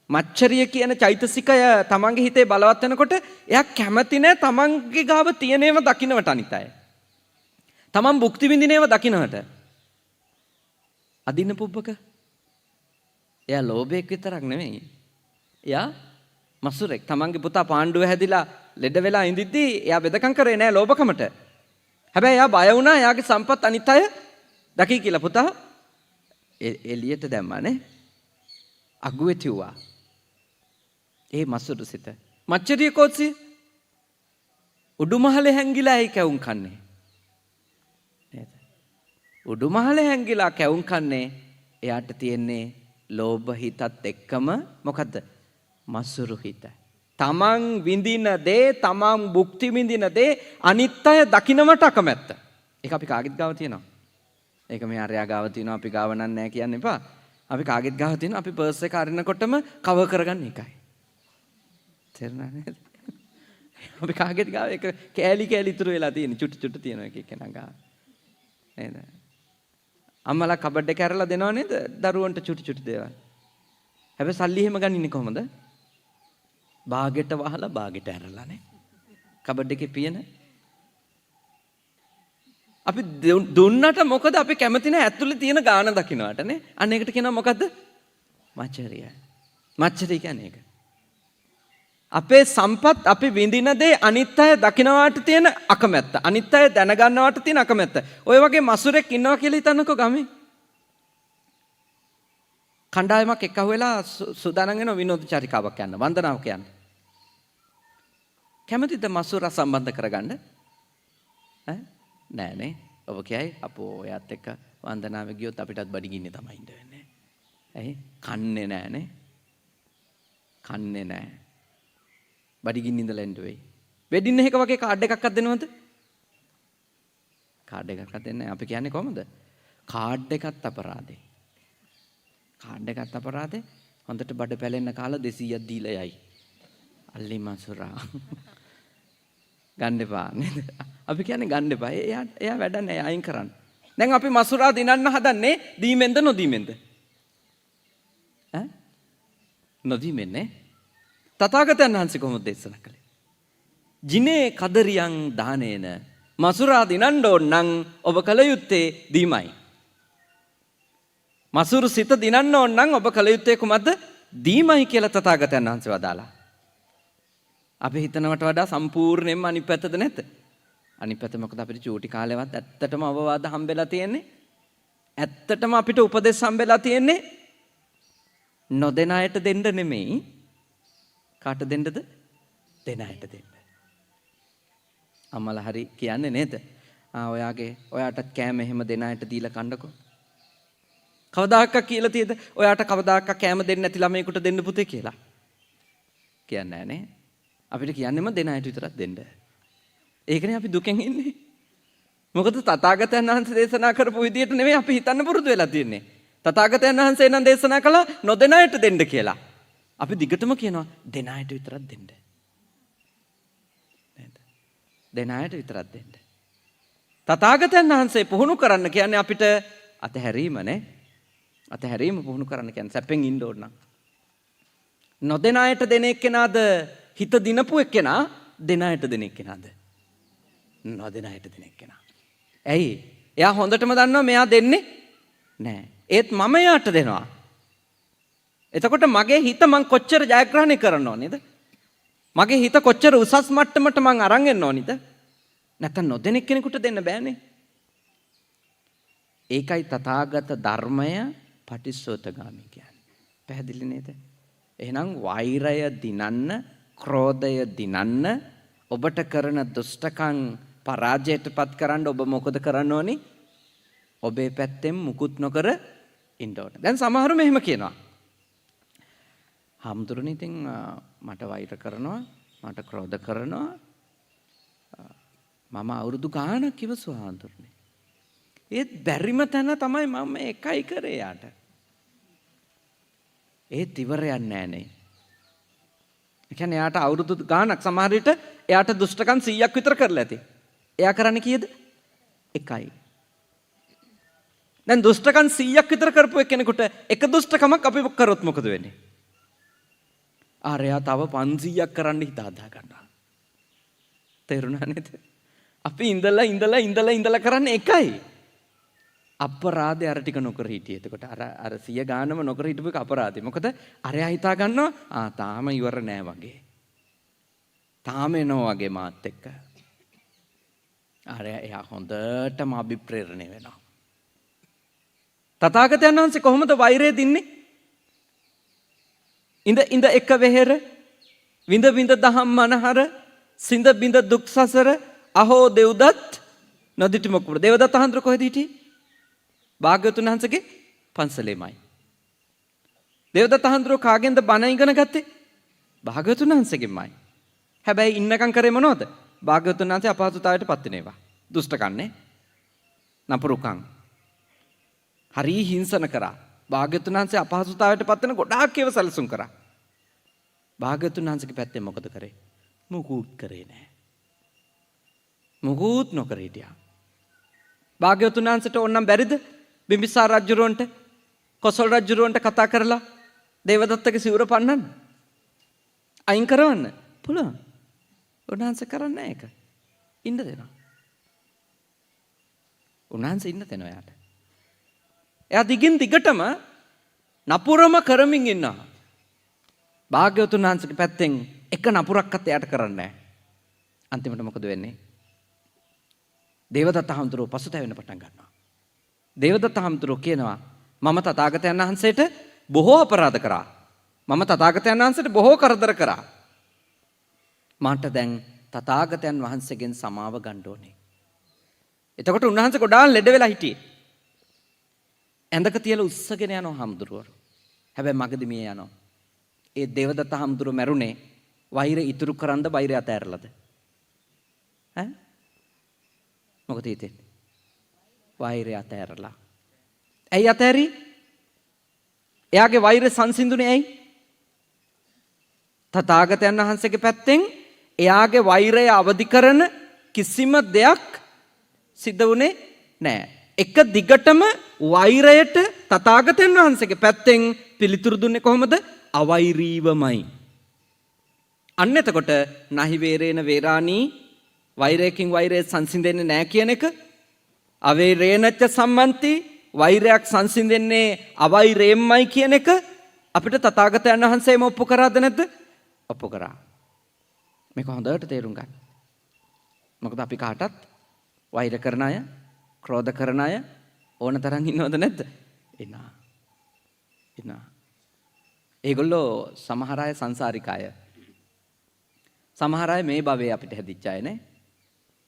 මච්චරිය කියන චෛතසිකය තමන්ගේ හිතේ බලවත් වෙනකොට එයා කැමති නැහැ තමන්ගේ ගාව තියෙනේව දකින්නවට අනිත් අය. තමන් භුක්ති විඳිනේව දකින්නට. අදින්න පුබ්බක. එයා ලෝභයක් විතරක් නෙමෙයි. එයා මසුරෙක්. තමන්ගේ පුතා පාණ්ඩුව හැදිලා ලෙඩ වෙලා ඉඳිද්දී එයා වෙදකම් කරේ නෑ ලෝභකමට. හැබැයි එයා බය වුණා එයාගේ සම්පත් අනිත් අය දකි කියලා පුතා එළියට දැම්මානේ. අගුවේ තියුවා. ඒ මසුරු සිත. මච්චරිය කෝච්චි උඩුමහලේ හැංගිලා ඒ කැවුම් කන්නේ. නේද? උඩුමහලේ හැංගිලා කැවුම් කන්නේ එයාට තියෙන්නේ ලෝභ හිතත් එක්කම මොකද්ද? මසුරු හිත. තමන් විඳින දේ, තමන් භුක්ති විඳින දේ අනිත් අය දකින්නට අකමැත්ත. ඒක අපි කාගෙත් ගාව තියෙනවා. ඒක මේ අරයා ගාව තියෙනවා අපි ගාව නෑ කියන්න එපා. අපි කාගෙත් ගාව තියෙනවා අපි පර්ස් එක අරිනකොටම කවර් කරගන්න එකයි. තේරුණා නේද? අපි කාගෙත් ගාව එක කෑලි ඉතුරු වෙලා තියෙන චුට්ටු තියෙනවා එක එකනා ගාව. නේද? අම්මලා කබඩ් එක ඇරලා දෙනව නේද දරුවන්ට චුටි චුටි දේවල්. හැබැයි සල්ලි එහෙම ගන්නේ කොහමද? බාගෙට වහලා බාගෙට ඇරලා නේ. කබඩ් එකේ පියන. අපි දුන්නට මොකද අපි කැමති නැහැ ඇතුලේ තියෙන ගාන දකින්නට නේ. අන්න ඒකට කියනවා මොකද්ද? මච්චරිය. මච්චරිය කියන්නේ ඒක. අපේ සම්පත් අපි විඳින දේ අනිත් අය දකින්නවාට තියෙන අකමැත්ත. අනිත් අය දැනගන්නවාට තියෙන අකමැත්ත. ඔය වගේ මසුරෙක් ඉන්නවා කියලා හිතන්නකෝ ගමේ. කණ්ඩායමක් එක්කහුවෙලා සූදානම් වෙන විනෝද චාරිකාවක් යන්න වන්දනාවක් යන්න. කැමතිද මසුරා සම්බන්ධ කරගන්න? නෑ නේ. ඔබ කියයි අපෝ ඔයත් එක්ක වන්දනාවේ ගියොත් අපිටත් බඩගින්නේ තමයි ඉන්න වෙන්නේ. ඇයි? කන්නේ නෑනේ. කන්නේ නෑ. බඩගින්න ඉඳලා එන්න වෙයි. වෙඩින් එක වගේ කාඩ් එකක්වත් දෙනවද? කාඩ් එකක්වත් දෙන්නේ නැහැ. අපි කියන්නේ කොහමද? කාඩ් එකත් අපරාධේ. කාඩ් එකත් අපරාධේ. හොඳට බඩ පැලෙන්න කාලා 200ක් දීලා යයි. අල්ලි මසුරා. ගන්න එපා නේද? අපි කියන්නේ ගන්න එපා. එයා වැඩ නැහැ අයින් කරන්න. දැන් අපි මසුරා දිනන්න හදන්නේ දීමෙන්ද නොදීමෙන්ද? නොදීමෙන්නේ. තථාගතයන් වහන්සේ කොහොමද දේශනා කළේ? ජිනේ කදරියන් දානේන මසුරා දිනන්න ඕන නම් ඔබ කල යුත්තේ දීමයි. මසුරු සිත දිනන්න ඕන නම් ඔබ කල යුත්තේ කුමක්ද? දීමයි කියලා තථාගතයන් වහන්සේ වදාලා. අපි හිතනවට වඩා සම්පූර්ණයෙන්ම අනිත් පැත්තද නැද්ද? අනිත් පැත්ත මොකද අපිට චූටි කාලේවත් ඇත්තටම අවවාද හම්බෙලා තියෙන්නේ. ඇත්තටම අපිට උපදෙස් හම්බෙලා තියෙන්නේ නොදෙන අයට දෙන්න නෙමෙයි. කාට දෙන්නද? දෙන අයට දෙන්න. අම්මලා හරි කියන්නේ නේද? ඔයාටත් කෑම එහෙම දෙන අයට දීලා කන්නකෝ. කවදාක කියලා තියෙද? ඔයාට කවදාක කෑම දෙන්න නැති ළමයෙකුට දෙන්න පුතේ කියලා. කියන්නේ නැහැ නේ. අපිට කියන්නෙම දෙන අයට විතරක් දෙන්න. ඒකනේ අපි දුකෙන් ඉන්නේ. මොකද තථාගතයන් වහන්සේ දේශනා කරපු විදියට නෙමෙයි අපි හිතන්න පුරුදු වෙලා තියෙන්නේ. තථාගතයන් වහන්සේ නම් දේශනා කළා නොදෙන අයට දෙන්න කියලා. අපි දිගටම කියනවා දෙන අයට විතරක් දෙන්න. නේද? දෙන අයට විතරක් දෙන්න. තථාගතයන් වහන්සේ පුහුණු කරන්න කියන්නේ අපිට අතහැරීම නේ. අතහැරීම පුහුණු කරන්න කියන්නේ සැපෙන් ඉන්න ඕන නම්. නොදෙන අයට දෙන එක්කෙනාද හිත දිනපු එක්කෙනා දෙන අයට දෙන එක්කෙනාද? නොදෙන අයට දෙන එක්කෙනා. ඇයි? එයා හොඳටම දන්නවා මෙයා දෙන්නේ නෑ. ඒත් මම එයාට දෙනවා. එතකොට මගේ හිත මං කොච්චර ජයග්‍රහණය කරන්න ඕනේද? මගේ හිත කොච්චර උසස් මට්ටමට මං අරන් එන්න ඕනේද? නැත්නම් නොදෙන කෙනෙකුට දෙන්න බෑනේ. ඒකයි තථාගත ධර්මය පටිච්චසමුප්පාදගාමී කියන්නේ. පැහැදිලි නේද? එහෙනම් වෛරය දිනන්න, ක්‍රෝධය දිනන්න, ඔබට කරන දුෂ්ටකම් පරාජයටපත් කරන්න ඔබ මොකද කරන්න ඕනි? ඔබේ පැත්තෙන් මුකුත් නොකර ඉන්න ඕන. දැන් සමහරු මෙහෙම කියනවා. හාමුදුරනේ ඉතින් මට වෛර කරනවා, මට ක්‍රෝධ කරනවා. මම අවුරුදු ගාණක් ඉවසුවා හාමුදුරනේ. ඒත් බැරිම තැන තමයි මම එකයි කරේ යාට. ඒත් ඉවරයක් නෑනේ. ඒ කියන්නේ යාට අවුරුදු ගාණක් සමහර විට එයාට දුෂ්ටකම් 100ක් විතර කරලා ඇති. එයා කරන්නේ කීයද? එකයි. දැන් දුෂ්ටකම් 100ක් විතර කරපු එක්කෙනෙකුට එක දුෂ්ටකමක් අපි කරොත් මොකද වෙන්නේ? ආරයා තව 500ක් කරන්න හිත හදා ගන්නවා. තේරුණා නේද? අපි ඉඳලා කරන්නේ එකයි. අපරාධය අර ටික නොකර හිටියේ. එතකොට අර 100 ගානම නොකර හිටපු එක අපරාධය. මොකද අරයා හිතා ගන්නවා තාම ඉවර නෑ වගේ. තාම එනවා වගේ මාත් එක්ක. එයා හොඳටම අභිප්‍රේරණය වෙනවා. තථාගතයන් වහන්සේ කොහොමද වෛරය දින්නේ? ඉඳ එක වෙහෙර විඳ දහම් මනහර සිඳ බිඳ දුක් සසර අහෝ දෙව්දත් නොදිටි මොකුර. දේවදත්ත හඳුර කොහෙද හිටියේ? භාග්‍යවතුන් වහන්සේගේ පන්සලේමයි. දේවදත්ත හඳුර කාගෙන්ද බණ ඉගෙන ගත්තේ? භාග්‍යවතුන් වහන්සේගෙන්මයි. හැබැයි ඉන්නකම් කරේ මොනවද? භාග්‍යවතුන් වහන්සේ අපහසුතාවයට පත් වෙනේවා. දුෂ්ටකන්නේ නපුරුකම්. හරි හිංසන කරා. භාග්‍යවතුන් වහන්සේ අපහසුතාවයට පත් වෙන ගොඩාක් ඒවා සැලසුම් කරා. භාග්‍යවතුන් වහන්සේගේ පැත්තෙන් මොකද කරේ? මුකුත් කරේ නැහැ. මුකුත් නොකර හිටියා. භාග්‍යවතුන් වහන්සේට ඕනනම් බැරිද? බිම්බිසාර රජුරවන්ට කොසල් රජුරවන්ට කතා කරලා දේවදත්තගේ සිවුර පන්නන්න. අයින් කරවන්න පුළුවන්. උන්වහන්සේ කරන්නේ නැහැ ඒක. ඉන්න දෙනවා. උන්වහන්සේ ඉන්න දෙනවා යාට. එයා දිගින් දිගටම නපුරම කරමින් ඉන්නවා. භාග්‍යවතුන් වහන්සේගේ පැත්තෙන් එක නපුරක්වත් එයාට කරන්නේ නැහැ. අන්තිමට මොකද වෙන්නේ? දේවදත්ත හාමුදුරුවෝ පසුතැවෙන්න පටන් ගන්නවා. දේවදත්ත හාමුදුරුවෝ කියනවා මම තථාගතයන් වහන්සේට බොහෝ අපරාධ කරා. මම තථාගතයන් වහන්සේට බොහෝ කරදර කරා. මට දැන් තථාගතයන් වහන්සේගෙන් සමාව ගන්න ඕනේ. එතකොට උන්වහන්සේ ගොඩාක් ලෙඩ වෙලා හිටියේ. ඇඳක තියලා උස්සගෙන යනවා හාමුදුරුවෝ. හැබැයි මගදී මිය යනවා. ඒ දේවදත්ත හාමුදුරුවෝ මැරුණේ වෛරය ඉතුරු කරන්ද වෛරය අතෑරලාද? ඈ? මොකද හිතෙන්නේ? වෛරය අතෑරලා. ඇයි අතෑරි? එයාගේ වෛරය සංසිඳුනේ ඇයි? තථාගතයන් වහන්සේගේ පැත්තෙන් එයාගේ වෛරය අවදි කරන කිසිම දෙයක් සිද්ධ වුණේ නැහැ. එක දිගටම වෛරයට තථාගතයන් වහන්සේගේ පැත්තෙන් පිළිතුරු දුන්නේ කොහොමද? අවෛරීවමයි. අන්න එතකොට නහි වේරේන වේරාණී වෛරයකින් වෛරය සංසිඳෙන්නේ නැහැ කියන එක, අවෛරේනච්ච සම්මන්ති වෛරයක් සංසිඳෙන්නේ අවෛරයෙන්මයි කියන එක අපිට තථාගතයන් වහන්සේම ඔප්පු කරාද නැද්ද? ඔප්පු කරා. මේක හොඳට තේරුම් ගන්න. මොකද අපි කාටත් වෛර කරන අය, ක්‍රෝධ කරන අය ඕන තරම් ඉන්නවද නැද්ද? ඉන්නවා. ඉන්නවා. ඒගොල්ලෝ සමහර අය සංසාරික අය. සමහර අය මේ භවයේ අපිට හැදිච්ච අය නේ.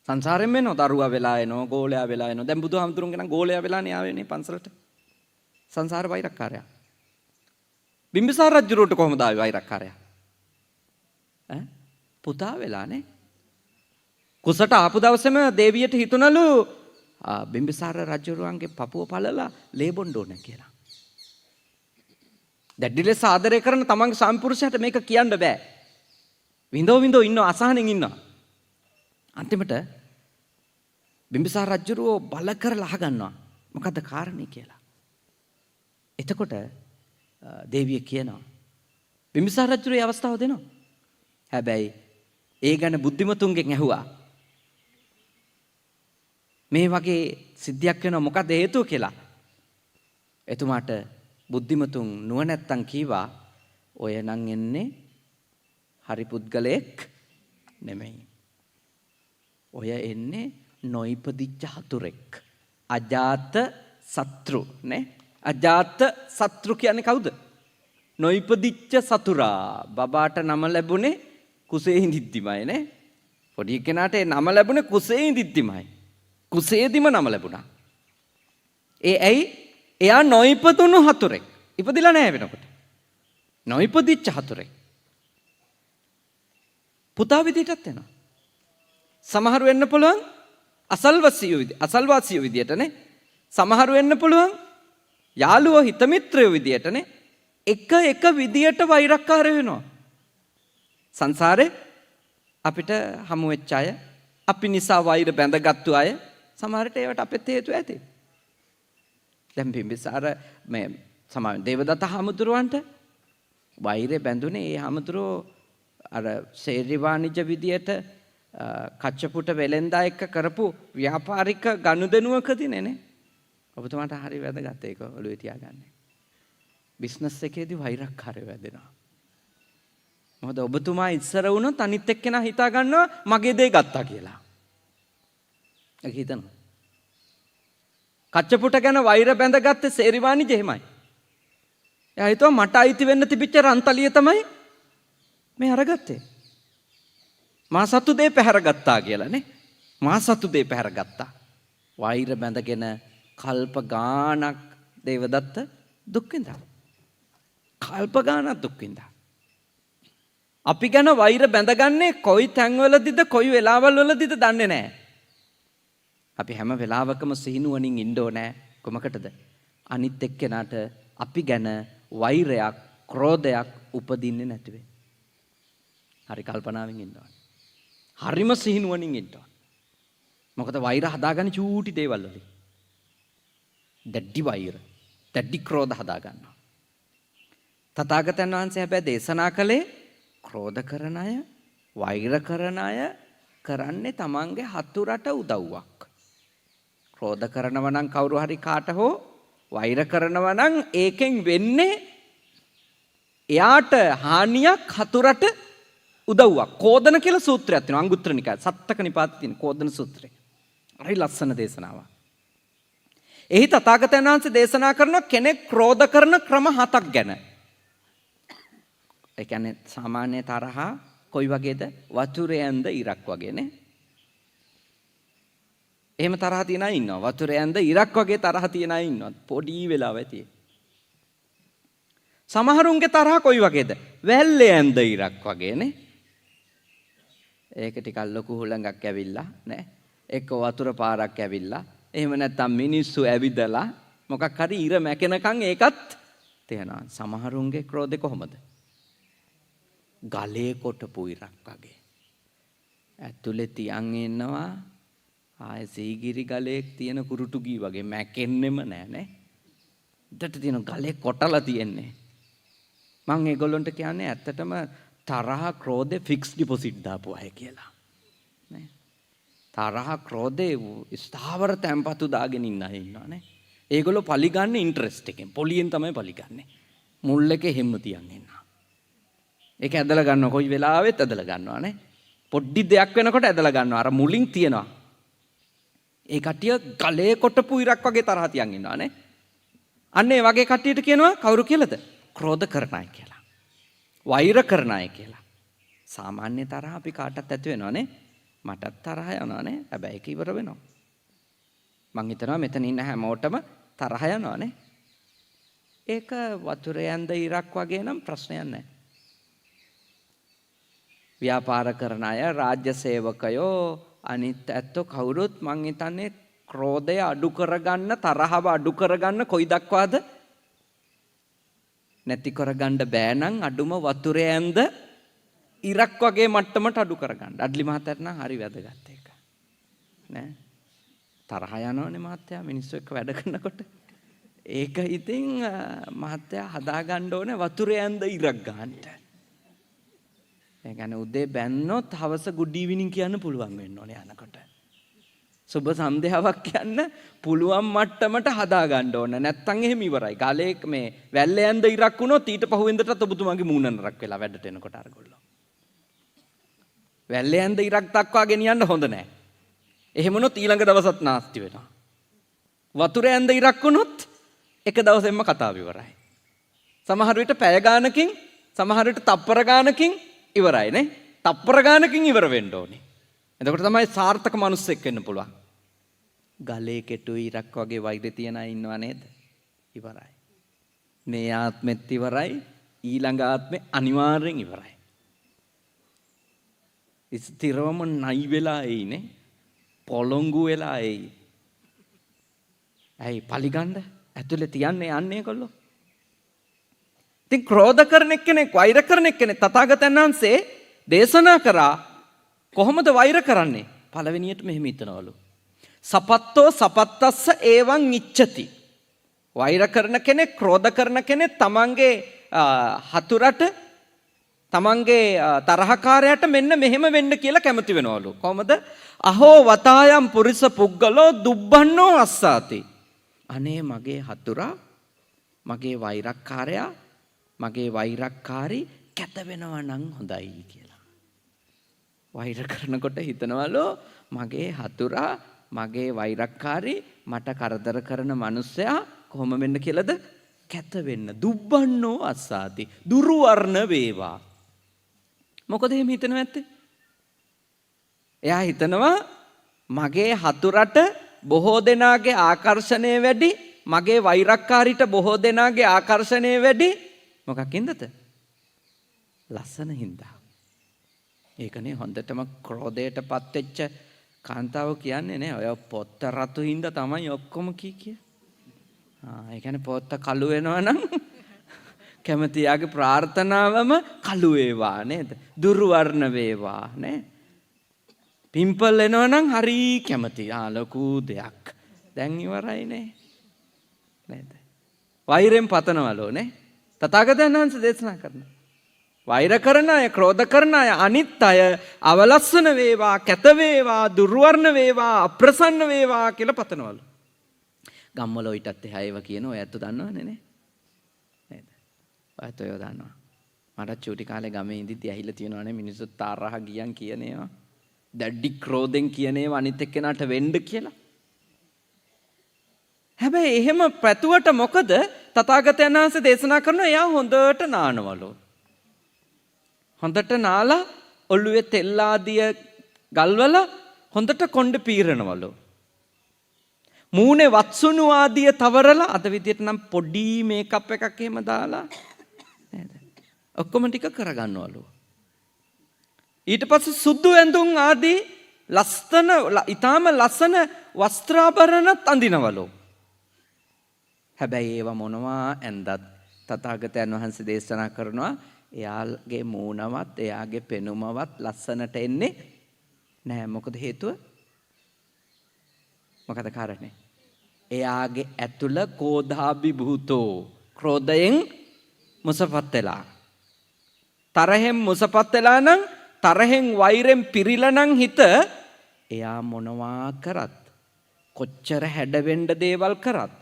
සංසාරයෙන් එනවා, දරුවා වෙලා එනවා, ගෝලයා වෙලා එනවා. දැන් බුදුහාමුදුරුන්ගේ නම් ගෝලයා වෙලානේ ආවේනේ පන්සලට. සංසාර වෛරක්කාරයා. බිම්බිසාර රජුරට කොහොමද ආවේ වෛරක්කාරයා? ඈ? පුතා වෙලානේ. කුසට ආපු දවසේම දේවියට හිතුණලු බිම්බිසාර රජුරුවන්ගේ පපුව පළලා ලේ බොන්න ඕන කියලා. දැඩි ලෙස ආදරය කරන තමන්ගේ සම්පුරුෂයාට මේක කියන්න බෑ. විඳෝ ඉන්නවා, අසහනෙන් ඉන්නවා. අන්තිමට බිම්බිසාර රජුරෝ බල කරලා අහගන්නවා මොකද්ද කාරණේ කියලා. එතකොට දේවිය කියනවා බිම්බිසාර රජුරෝ මේ අවස්ථාව දෙනවා. හැබැයි ඒ ගැන බුද්ධිමතුන්ගෙන් ඇහුවා. මේ වගේ සිද්ධියක් වෙනවා මොකද හේතුව කියලා. එතුමාට බුද්ධිමතුන් නුවණැත්තන් කීවා ඔය නම් එන්නේ හරි පුද්ගලයෙක් නෙමෙයි. ඔය එන්නේ නොයිපදිච්ච හතුරෙක්. අජාත සත්‍රු නේ. අජාත සත්‍රු කියන්නේ කවුද? නොයිපදිච්ච සතුරා. බබාට නම ලැබුණේ කුසේ ඉඳිද්දිමයි නේ. පොඩි කෙනාට ඒ නම ලැබුණේ කුසේ ඉඳිද්දිමයි. කුසේදිම නම ලැබුණා. ඒ ඇයි? එයා නොයිපදුණු හතුරෙක්. ඉපදිලා නැහැ වෙනකොට. නොයිපදිච්ච හතුරෙක්. පුතා විදිහටත් වෙනවා. සමහර වෙන්න පුළුවන් අසල්වාසියෝ විදිහටනේ. සමහර වෙන්න පුළුවන් යාළුවෝ හිතමිත්‍රයෝ විදිහටනේ. එක විදියට වෛරක්කාරය වෙනවා. සංසාරේ අපිට හමු වෙච්ච අය, අපි නිසා වෛර බැඳගත්තු අය, සමහරට ඒවට අපිට හේතු ඇති. දැන් බිම්බිසාර මේ සමාන දේවදත්ත හාමුදුරුවන්ට වෛරය බැඳුනේ ඒ හාමුදුරුවෝ අර ශේරි වාණිජ විදියට කච්චපුට වෙලෙන්දා එක්ක කරපු ව්‍යාපාරික ගනුදෙනුවකදීනේ නේ. ඔබතුමාට හරි වැදගත් ඒක ඔළුවේ තියාගන්න. බිස්නස් එකේදී වෛරක්කාරය වැදෙනවා. මොකද ඔබතුමා ඉස්සර වුණොත් අනිත් එක්කෙනා හිතා ගන්නවා මගේ දේ ගත්තා කියලා. ඒක හිතනවා. කච්චපුට ගැන වෛර බැඳගත්තේ සේරිවාණිජ එහෙමයි. එයා හිතුවා මට අයිති වෙන්න තිබිච්ච රන්තලිය තමයි මේ අරගත්තේ. මා සතු දේ පැහැරගත්තා කියලා නේ. මා සතු දේ පැහැරගත්තා. වෛර බැඳගෙන කල්ප ගාණක් දේවදත්ත දුක් විඳා. කල්ප ගාණක් දුක් විඳා. අපි ගැන වෛර බැඳගන්නේ කොයි තැන්වලදීද කොයි වෙලාවල් වලදීද දන්නේ නැහැ. අපි හැම වෙලාවකම සිහිනුවණින් ඉන්න ඕනේ. කොමකටද? අනිත් එක්කෙනාට අපි ගැන වෛරයක්, ක්‍රෝධයක් උපදින්නේ නැති වෙයි. හරි කල්පනාවෙන් ඉන්න ඕනේ. හරිම සිහිනුවණින් ඉන්න ඕනේ. මොකද වෛර හදාගන්නේ චූටි දේවල් වලින්. දැඩි වෛර, දැඩි ක්‍රෝධ හදා ගන්නවා. තථාගතයන් වහන්සේ හැබැයි දේශනා කළේ ක්‍රෝධ කරන අය, වෛර කරන අය කරන්නේ තමන්ගේ හතුරට උදව්වක්. ක්‍රෝධ කරනවා නම් කවුරු හරි කාට හෝ වෛර කරනවා නම් ඒකෙන් වෙන්නේ එයාට හානියක්, හතුරට උදව්වක්. කෝදන කියලා සූත්‍රයක් තියෙනවා අංගුත්තර නිකායේ සත්තක නිපාතේ තියෙන කෝදන සූත්‍රය. හරි ලස්සන දේශනාවක්. එහි තථාගතයන් වහන්සේ දේශනා කරන කෙනෙක් ක්‍රෝධ කරන ක්‍රම 7ක් ගැන. ඒ කියන්නේ සාමාන්‍ය තරහා කොයි වගේද? වතුරේ ඇඳ ඉරක් වගේනේ. එහෙම තරහ තියන අය ඉන්නවා. වතුරේ ඇඳ ඉරක් වගේ තරහ තියන අය ඉන්නවා. පොඩි වෙලාවක් ඇති. සමහරුන්ගේ තරහ කොයි වගේද? වැල්ලේ ඇඳ ඉරක් වගේනේ. ඒක ටිකක් ලොකු හුලඟක් ඇවිල්ලා නේ. එක්ක වතුර පාරක් ඇවිල්ලා. එහෙම නැත්නම් මිනිස්සු ඇවිදලා මොකක් හරි ඉර මැකෙනකන් ඒකත් තියනවා. සමහරුන්ගේ ක්‍රෝධය කොහොමද? ගලේ කොටපු ඉරක් වගේ. ඇතුලේ තියන් ඉන්නවා ආයේ සීගිරි ගලේ තියෙන කුරුටු ගී වගේ මැකෙන්නෙම නෑ නේ. උඩට තියෙන ගලේ කොටලා තියෙන්නේ. මම ඒගොල්ලන්ට කියන්නේ ඇත්තටම තරහ ක්‍රෝධේ ෆික්ස් ඩිපොසිට් දාපු අය කියලා. නේ. තරහ ක්‍රෝධේ ස්ථාවර තැන්පතු දාගෙන ඉන්න අය ඉන්නවා නේ. ඒගොල්ලෝ පලි ගන්න ඉන්ට්‍රෙස්ට් එකෙන්. පොලියෙන් තමයි පලි ගන්නෙ. මුල් එකේ හැම තියන් ඉන්නවා. ඒක ඇදලා ගන්නවා කොයි වෙලාවෙත් ඇදලා ගන්නවා නේ. පොඩි දෙයක් වෙනකොට ඇදලා ගන්නවා. අර මුලින් තියනවා. ඒ කට්ටිය ගලේ කොටපු ඉරක් වගේ තරහ තියන් ඉන්නවා නේ. අන්න ඒ වගේ කට්ටියට කියනවා කවුරු කියලාද? ක්‍රෝධ කරන අය කියලා. වෛර කරන අය කියලා. සාමාන්‍ය තරහ අපි කාටත් ඇති වෙනවා නේ. මටත් තරහ යනවා නේ. හැබැයි ඒක ඉවර වෙනවා. මං හිතනවා මෙතන ඉන්න හැමෝටම තරහ යනවා නේ. ඒක වතුරේ ඇඳ ඉරක් වගේ නම් ප්‍රශ්නයක් නැහැ. ව්‍යාපාර කරන අය, රාජ්‍ය සේවකයෝ, අනිත් ඇත්තෝ කවුරුත් මං හිතන්නේ ක්‍රෝධය අඩු කරගන්න, තරහව අඩු කරගන්න කොයි දක්වාද? නැති කරගන්න බෑ නම් අඩුම වතුරේ ඇඳ ඉරක් වගේ මට්ටමට අඩු කරගන්න. අඩ්ලි මහත්තයාට නම් හරි වැදගත් ඒක. නෑ. තරහ යනවනේ මහත්තයා මිනිස්සු එක්ක වැඩ කරනකොට. ඒක ඉතින් මහත්තයා හදාගන්න ඕනේ වතුරේ ඇඳ ඉරක් ගන්නට. ඒ කියන්නේ උදේ බැන්නොත් හවස good evening කියන්න පුළුවන් වෙන්න ඕනේ යනකොට. සුබ සන්ධ්‍යාවක් කියන්න පුළුවන් මට්ටමට හදා ගන්න ඕන. නැත්තම් එහෙම ඉවරයි. ගලේ මේ වැල්ලේ ඇඳ ඉරක් වුණොත් ඊට පහුවෙන්දටත් ඔබතුමාගේ මූණ නරක් වෙලා වැඩට එනකොට අරගොල්ලෝ. වැල්ලේ ඇඳ ඉරක් දක්වා ගෙනියන්න හොඳ නැහැ. එහෙම වුණොත් ඊළඟ දවසත් නාස්ති වෙනවා. වතුරේ ඇඳ ඉරක් වුණොත් එක දවසෙන්ම කතාව ඉවරයි. සමහර විට පැය ගානකින්, සමහර විට තප්පර ගානකින් ඉවරයි නේ. තප්පර ගානකින් ඉවර වෙන්න ඕනේ. එතකොට තමයි සාර්ථක මිනිස්සෙක් වෙන්න පුළුවන්. ගලේ කෙටු ඉරක් වගේ වෛර තියන අය ඉන්නව නේද? ඉවරයි. මේ ආත්මෙත් ඉවරයි, ඊළඟ ආත්මේ අනිවාර්යෙන් ඉවරයි. ස්ථිරවම නයි වෙලා එයිනේ. පොළොංගු වෙලා එයි. ඇයි පලිගන්න? ඇතුලේ තියන්නේ යන්නේ ඒගොල්ලෝ. ඉතින් ක්‍රෝධ කරන එක්කෙනෙක්, වෛර කරන එක්කෙනෙක් තථාගතයන් වහන්සේ දේශනා කරා කොහොමද වෛර කරන්නේ? පළවෙනියට මෙහෙම හිතනවලු. සපත්තෝ සපත්තස්ස ඒවං ඉච්ඡති. වෛර කරන කෙනෙක්, ක්‍රෝධ කරන කෙනෙක් තමන්ගේ හතුරට, තමන්ගේ තරහකාරයට මෙන්න මෙහෙම වෙන්න කියලා කැමති වෙනවලු. කොහොමද? අහෝ වතායම් පුරිස පුග්ගලෝ දුබ්බන්නෝ අස්සාති. අනේ මගේ හතුරා, මගේ වෛරක්කාරයා, මගේ වෛරක්කාරී කැත වෙනවා නම් හොඳයි කියලා. වෛර කරනකොට හිතනවලු මගේ හතුරා, මගේ වෛරක්කාරී, මට කරදර කරන මිනිස්සයා කොහොම වෙන්න කියලාද? කැත වෙන්න. දුබ්බන්නෝ අස්සාති. දුර්වර්ණ වේවා. මොකද එහෙම හිතනව ඇත්තේ? එයා හිතනවා මගේ හතුරට බොහෝ දෙනාගේ ආකර්ෂණය වැඩි, මගේ වෛරක්කාරීට බොහෝ දෙනාගේ ආකර්ෂණය වැඩි. මොකක්ින්දද? ලස්සන හින්දා. ඒකනේ හොඳටම ක්‍රෝධයටපත් වෙච්ච කාන්තාව කියන්නේ නේ. ඔය පොත්ත රතු හින්දා තමයි ඔක්කොම කිය. ඒ කියන්නේ පොත්ත කළු වෙනවා නම් කැමති යාගේ ප්‍රාර්ථනාවම කළු වේවා නේද? දුර්වර්ණ වේවා නේ. පිම්පල් එනවා නම් හරි කැමති. ලොකු දෙයක්. දැන් ඉවරයි නේ. නේද? වෛරයෙන් පතනවලු නේ. තථාගතයන් වහන්සේ දේශනා කරනවා. වෛර කරන අය, ක්‍රෝධ කරන අය, අනිත් අය අවලස්සන වේවා, කැත වේවා, දුර්වර්ණ වේවා, අප්‍රසන්න වේවා කියලා පතනවලු. ගම්වල ඊටත් එහා ඒව කියන ඔය ඇත්ත දන්නවනේ නේ. නේද? ඔයත් ඔය දන්නවා. මට චූටි කාලේ ගමේ ඉඳිද්දි ඇහිලා තියෙනවානේ මිනිස්සු තරහ ගියන් කියන ඒවා. දැඩි ක්‍රෝධෙන් කියන ඒවා අනිත් එක්කෙනාට වෙන්න කියලා. හැබැයි එහෙම පැතුවට මොකද තථාගතයන් වහන්සේ දේශනා කරනවා එයා හොඳට නානවලු. හොඳට නාලා ඔළුවේ තෙල් ආදිය ගල්වලා හොඳට කොණ්ඩ පීරනවලු. මූණේ වත්සුණු ආදිය තවරලා අද විදියට නම් පොඩි මේකප් එකක් එහෙම දාලා නේද? ඔක්කොම ටික කරගන්නවලු. ඊට පස්සේ සුදු ඇඳුම් ආදී ලස්සන ඊටාම ලස්සන වස්ත්‍රාභරණත් අඳිනවලු. හැබැයි ඒවා මොනවා ඇඳත් තථාගතයන් වහන්සේ දේශනා කරනවා එයාගේ මූණවත් එයාගේ පෙනුමවත් ලස්සනට එන්නේ නැහැ. මොකද හේතුව? මොකද කාරණේ? එයාගේ ඇතුළ කෝධාභිභූතෝ ක්‍රෝධයෙන් මුසපත් වෙලා. තරහෙන් මුසපත් වෙලා නම් තරහෙන් වෛරෙන් පිරීලා නම් හිත එයා මොනවා කරත් කොච්චර හැඩවෙන්න දේවල් කරත්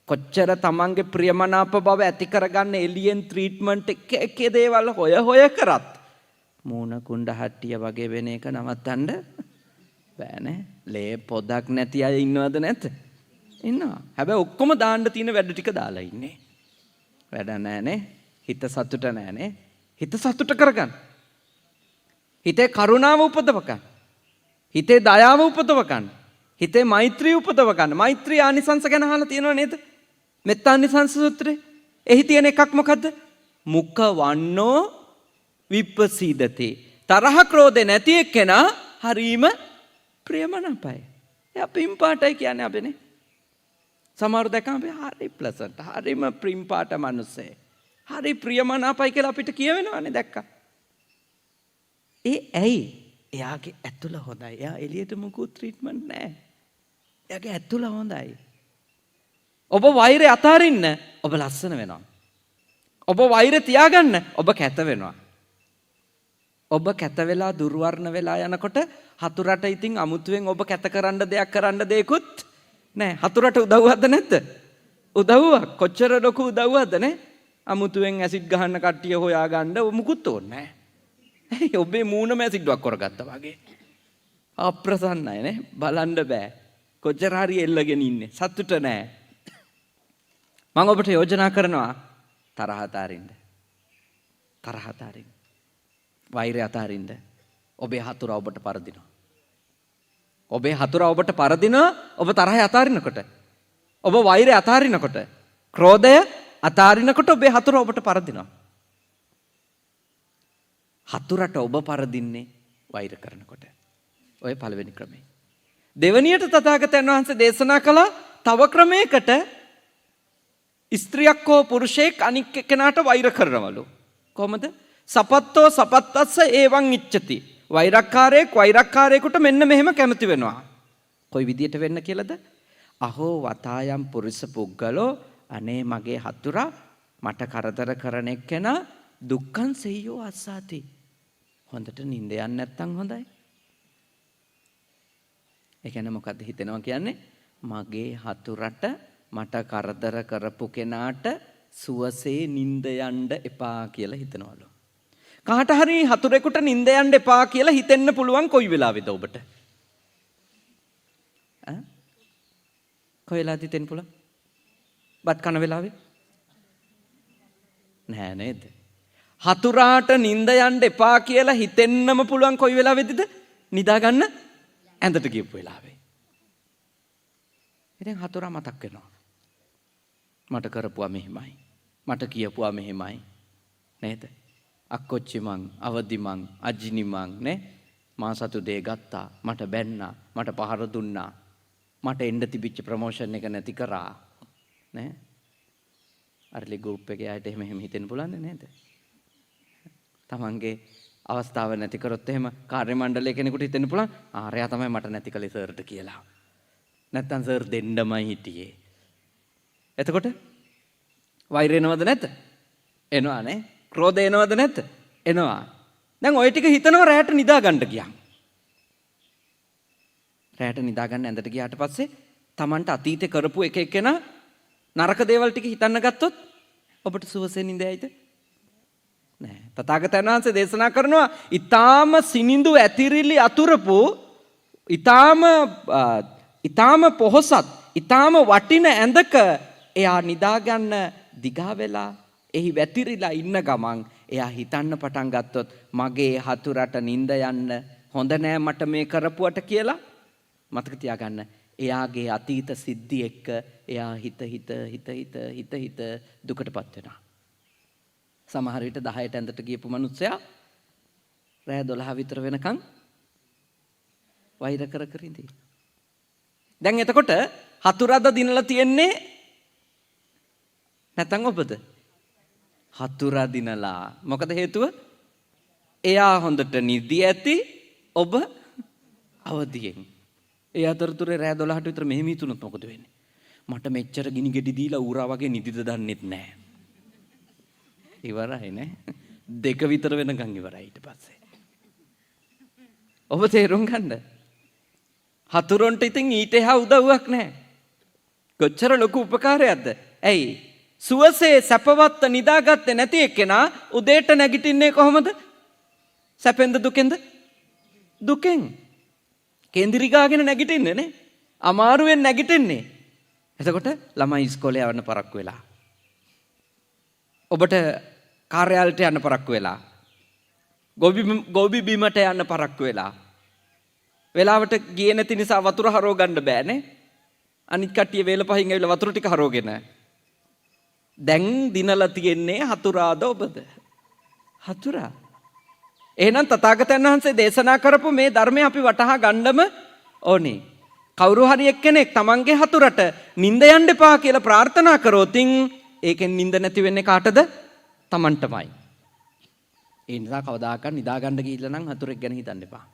කොච්චර තමන්ගේ ප්‍රියමනාප බව ඇති කරගන්න එලියෙන් ට්‍රීට්මන්ට් එක දේවල් හොය කරත් මූණ කුණ්ඩ හට්ටිය වගේ වෙන එක නවත්තන්න බෑනේ. ලේ පොදක් නැති අය ඉන්නවද නැත? ඉන්නවා. හැබැයි ඔක්කොම දාන්න තියෙන වැඩ ටික දාලා ඉන්නේ. වැඩ නැහනේ. හිත සතුට නැහනේ. හිත සතුට කරගන්න. හිතේ කරුණාව උපදව ගන්න. හිතේ දයාව උපදව ගන්න. හිතේ මෛත්‍රිය උපදව ගන්න. මෛත්‍රී ආනිසංස ගැන අහලා තියෙනව නේද? මෙත්තානිසංස සූත්‍රේ. එහි තියෙන එකක් මොකද්ද? මුඛ වන්නෝ විප්පසීදති. තරහ ක්‍රෝධ නැති එක්කෙනා හරීම ප්‍රියමනාපයි. එයා පින්පාටයි කියන්නේ අපේනේ. සමහර දැකම අපි හරි ප්ලසන්ට්, හරිම පින්පාට මිනිස්සේ. හරි ප්‍රියමනාපයි කියලා අපිට කියවෙනවනේ දැක්කා. ඒ ඇයි? එයාගේ ඇතුළ හොඳයි. එයා එළියට මොකුත් ට්‍රීට්මන්ට් නැහැ. එයාගේ ඇතුළ හොඳයි. ඔබ වෛරය අතාරින්න ඔබ ලස්සන වෙනවා. ඔබ වෛරය තියාගන්න ඔබ කැත වෙනවා. ඔබ කැත වෙලා දුර්වර්ණ වෙලා යනකොට හතුරට ඉතින් අමුතුවෙන් ඔබ කැත කරන්න දෙයක් කරන්න දෙයක්වත් නැහැ. හතුරට උදව්වක්ද නැද්ද? උදව්වක්. කොච්චර ලොකු උදව්වක්ද නේ? අමුතුවෙන් ඇසිඩ් ගහන්න කට්ටිය හොයාගන්න මුකුත් ඕනේ නැහැ. ඔබේ මූණම ඇසිඩ්වක් කරගත්තා වගේ. අප්‍රසන්නයි නේ? බලන්න බෑ. කොච්චර හරි එල්ලගෙන ඉන්නේ. සතුට නැහැ. මම ඔබට යෝජනා කරනවා තරහ අතාරින්න. තරහ අතාරින්න. වෛරය අතාරින්න. ඔබේ හතුරා ඔබට පරදිනවා. ඔබේ හතුරා ඔබට පරදිනවා ඔබ තරහ අතාරිනකොට. ඔබ වෛරය අතාරිනකොට. ක්‍රෝධය අතාරිනකොට ඔබේ හතුරා ඔබට පරදිනවා. හතුරට ඔබ පරදින්නේ වෛර කරනකොට. ඔය පළවෙනි ක්‍රමය. දෙවනියට තථාගතයන් වහන්සේ දේශනා කළා තව ක්‍රමයකට ස්ත්‍රියක් හෝ පුරුෂයෙක් අනික් කෙනාට වෛර කරනවලු. කොහොමද? සපත්තෝ සපත්තස්ස ඒවං ඉච්ඡති. වෛරක්කාරයෙකුට මෙන්න මෙහෙම කැමති වෙනවා. කොයි විදියට වෙන්න කියලාද? අහෝ වතායම් පුරුෂ පුද්ගලෝ අනේ මගේ හතුරා මට කරදර කරන එක්කෙනා දුක්ඛං සෙය්‍යෝ අස්සාති. හොඳට නිින්ද යන්නේ නැත්තම් හොඳයි. ඒ කියන්නේ මොකද්ද හිතෙනවා කියන්නේ? මගේ හතුරට මට කරදර කරපු කෙනාට සුවසේ නිින්ද යන්න එපා කියලා හිතනවලු. කාට හරි හතුරෙකුට නිින්ද යන්න එපා කියලා හිතෙන්න පුළුවන් කොයි වෙලාවෙද ඔබට? කොයි වෙලාවද හිතෙන්න පුළුවන්? බත් කන වෙලාවේ? නෑ නේද? හතුරාට නිින්ද යන්න එපා කියලා හිතෙන්නම පුළුවන් කොයි වෙලාවෙදිද? නිදා ගන්න ඇඳට ගියපු වෙලාවේ. ඉතින් හතුරා මතක් වෙනවා. මට කරපුවා මෙහෙමයි. මට කියපුවා මෙහෙමයි. නේද? අක්කොච්චි මං, අවදි මං, අජිනි මං නේ. මා සතු දේ ගත්තා. මට බැන්නා. මට පහර දුන්නා. මට එන්න තිබිච්ච ප්‍රොමෝෂන් එක නැති කරා. නේ? අරලි ගෲප් එකේ අයට එහෙම හිතෙන්න පුළුවන්ද නේද? තමන්ගේ අවස්ථාව නැති කරොත් එහෙම කාර්ය මණ්ඩලයේ කෙනෙකුට හිතෙන්න පුළුවන් ආරයා තමයි මට නැති කලේ සර්ට කියලා. නැත්තම් සර් දෙන්නමයි හිටියේ. එතකොට වෛරය එනවද නැද්ද? එනවා නේ. ක්‍රෝධය එනවද නැද්ද? එනවා. දැන් ওই ටික හිතනවා රැයට නිදා ගන්න ගියාම. රැයට නිදා ගන්න ඇඳට ගියාට පස්සේ Tamanට අතීතේ කරපු එක එක්කෙනා නරක දේවල් ටික හිතන්න ගත්තොත් ඔබට සුවසේ නිදයයිද? නෑ. තථාගතයන් වහන්සේ දේශනා කරනවා ඊටාම සිනිඳු ඇතිරිලි අතුරපු ඊටාම පොහොසත් ඊටාම වටින ඇඳක එයා නිදා ගන්න දිගා වෙලා එහි වැතිරිලා ඉන්න ගමන් එයා හිතන්න පටන් ගත්තොත් මගේ හතුරට නිින්ද යන්න හොඳ නෑ මට මේ කරපුවට කියලා මතක තියාගන්න. එයාගේ අතීත සිද්ධි එක්ක එයා හිත දුකටපත් වෙනවා. සමහර විට 10ට ඇඳට ගියපු මිනිස්සයා රෑ 12 විතර වෙනකන් වෛර කර ඉඳී. දැන් එතකොට හතුරද දිනලා තියෙන්නේ නැත්නම් ඔබද? හතුරා දිනලා. මොකද හේතුව? එයා හොඳට නිදි ඇති ඔබ අවදියෙන්. ඒ අතරතුරේ රෑ 12ට විතර මෙහෙම හිතුනොත් මොකද වෙන්නේ? මට මෙච්චර ගිනි ගෙඩි දීලා ඌරා වගේ නිදිද දන්නෙත් නැහැ. ඉවරයි නේ. 2 විතර වෙනකන් ඉවරයි ඊට පස්සේ. ඔබ තේරුම් ගන්න. හතුරොන්ට ඉතින් ඊට එහා උදව්වක් නැහැ. කොච්චර ලොකු උපකාරයක්ද? ඇයි? සුවසේ සැපවත් නිදාගත්තේ නැති එක්කෙනා උදේට නැගිටින්නේ කොහොමද? සැපෙන්ද දුකෙන්ද? දුකෙන්. කේන්දිරි ගාගෙන නැගිටින්නේ නේ. අමාරුවෙන් නැගිටින්නේ. එතකොට ළමයි ඉස්කෝලේ යවන්න පරක්කු වෙලා. ඔබට කාර්යාලයට යන්න පරක්කු වෙලා. ගෝබි බීමට යන්න පරක්කු වෙලා. වෙලාවට ගියේ නැති නිසා වතුර හරව ගන්න බෑනේ. අනිත් කට්ටිය වේල පහින් ඇවිල්ලා වතුර ටික හරවගෙන. දැන් දිනලා තියෙන්නේ හතුරාද ඔබද? හතුරා. එහෙනම් තථාගතයන් වහන්සේ දේශනා කරපු මේ ධර්මය අපි වටහා ගන්නම ඕනේ. කවුරු හරි එක්කෙනෙක් තමන්ගේ හතුරට නිින්ද යන්න එපා කියලා ප්‍රාර්ථනා කරොතින් ඒකෙන් නිින්ද නැති වෙන්නේ කාටද? තමන්ටමයි. ඒ නිසා කවදාකවත් නිදා ගන්න ගිහිල්ලා නම් හතුරෙක් ගැන හිතන්න එපා.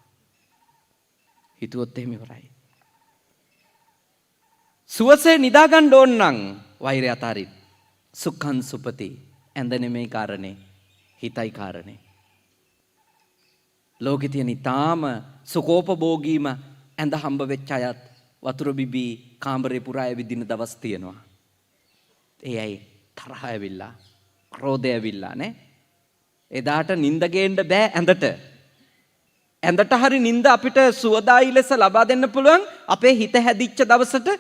හිතුවොත් එහෙම ඉවරයි. සුවසේ නිදා ගන්න ඕන නම් වෛරය අතාරින්න. සුඛං සුපති. ඇඳ නෙමෙයි කාරණේ. හිතයි කාරණේ. ලෝකෙ තියෙන ඊටාම සුඛෝපභෝගීම ඇඳ හම්බ වෙච්ච අයත් වතුර බිබී කාමරේ පුරා ඇවිදින දවස් තියෙනවා. ඒ අය තරහ ඇවිල්ලා, ක්‍රෝධය ඇවිල්ලා නේ. එදාට නිින්ද ගේන්න බෑ ඇඳට. ඇඳට හරි නිින්ද අපිට සුවදායි ලෙස ලබා දෙන්න පුළුවන් අපේ හිත හැදිච්ච දවසට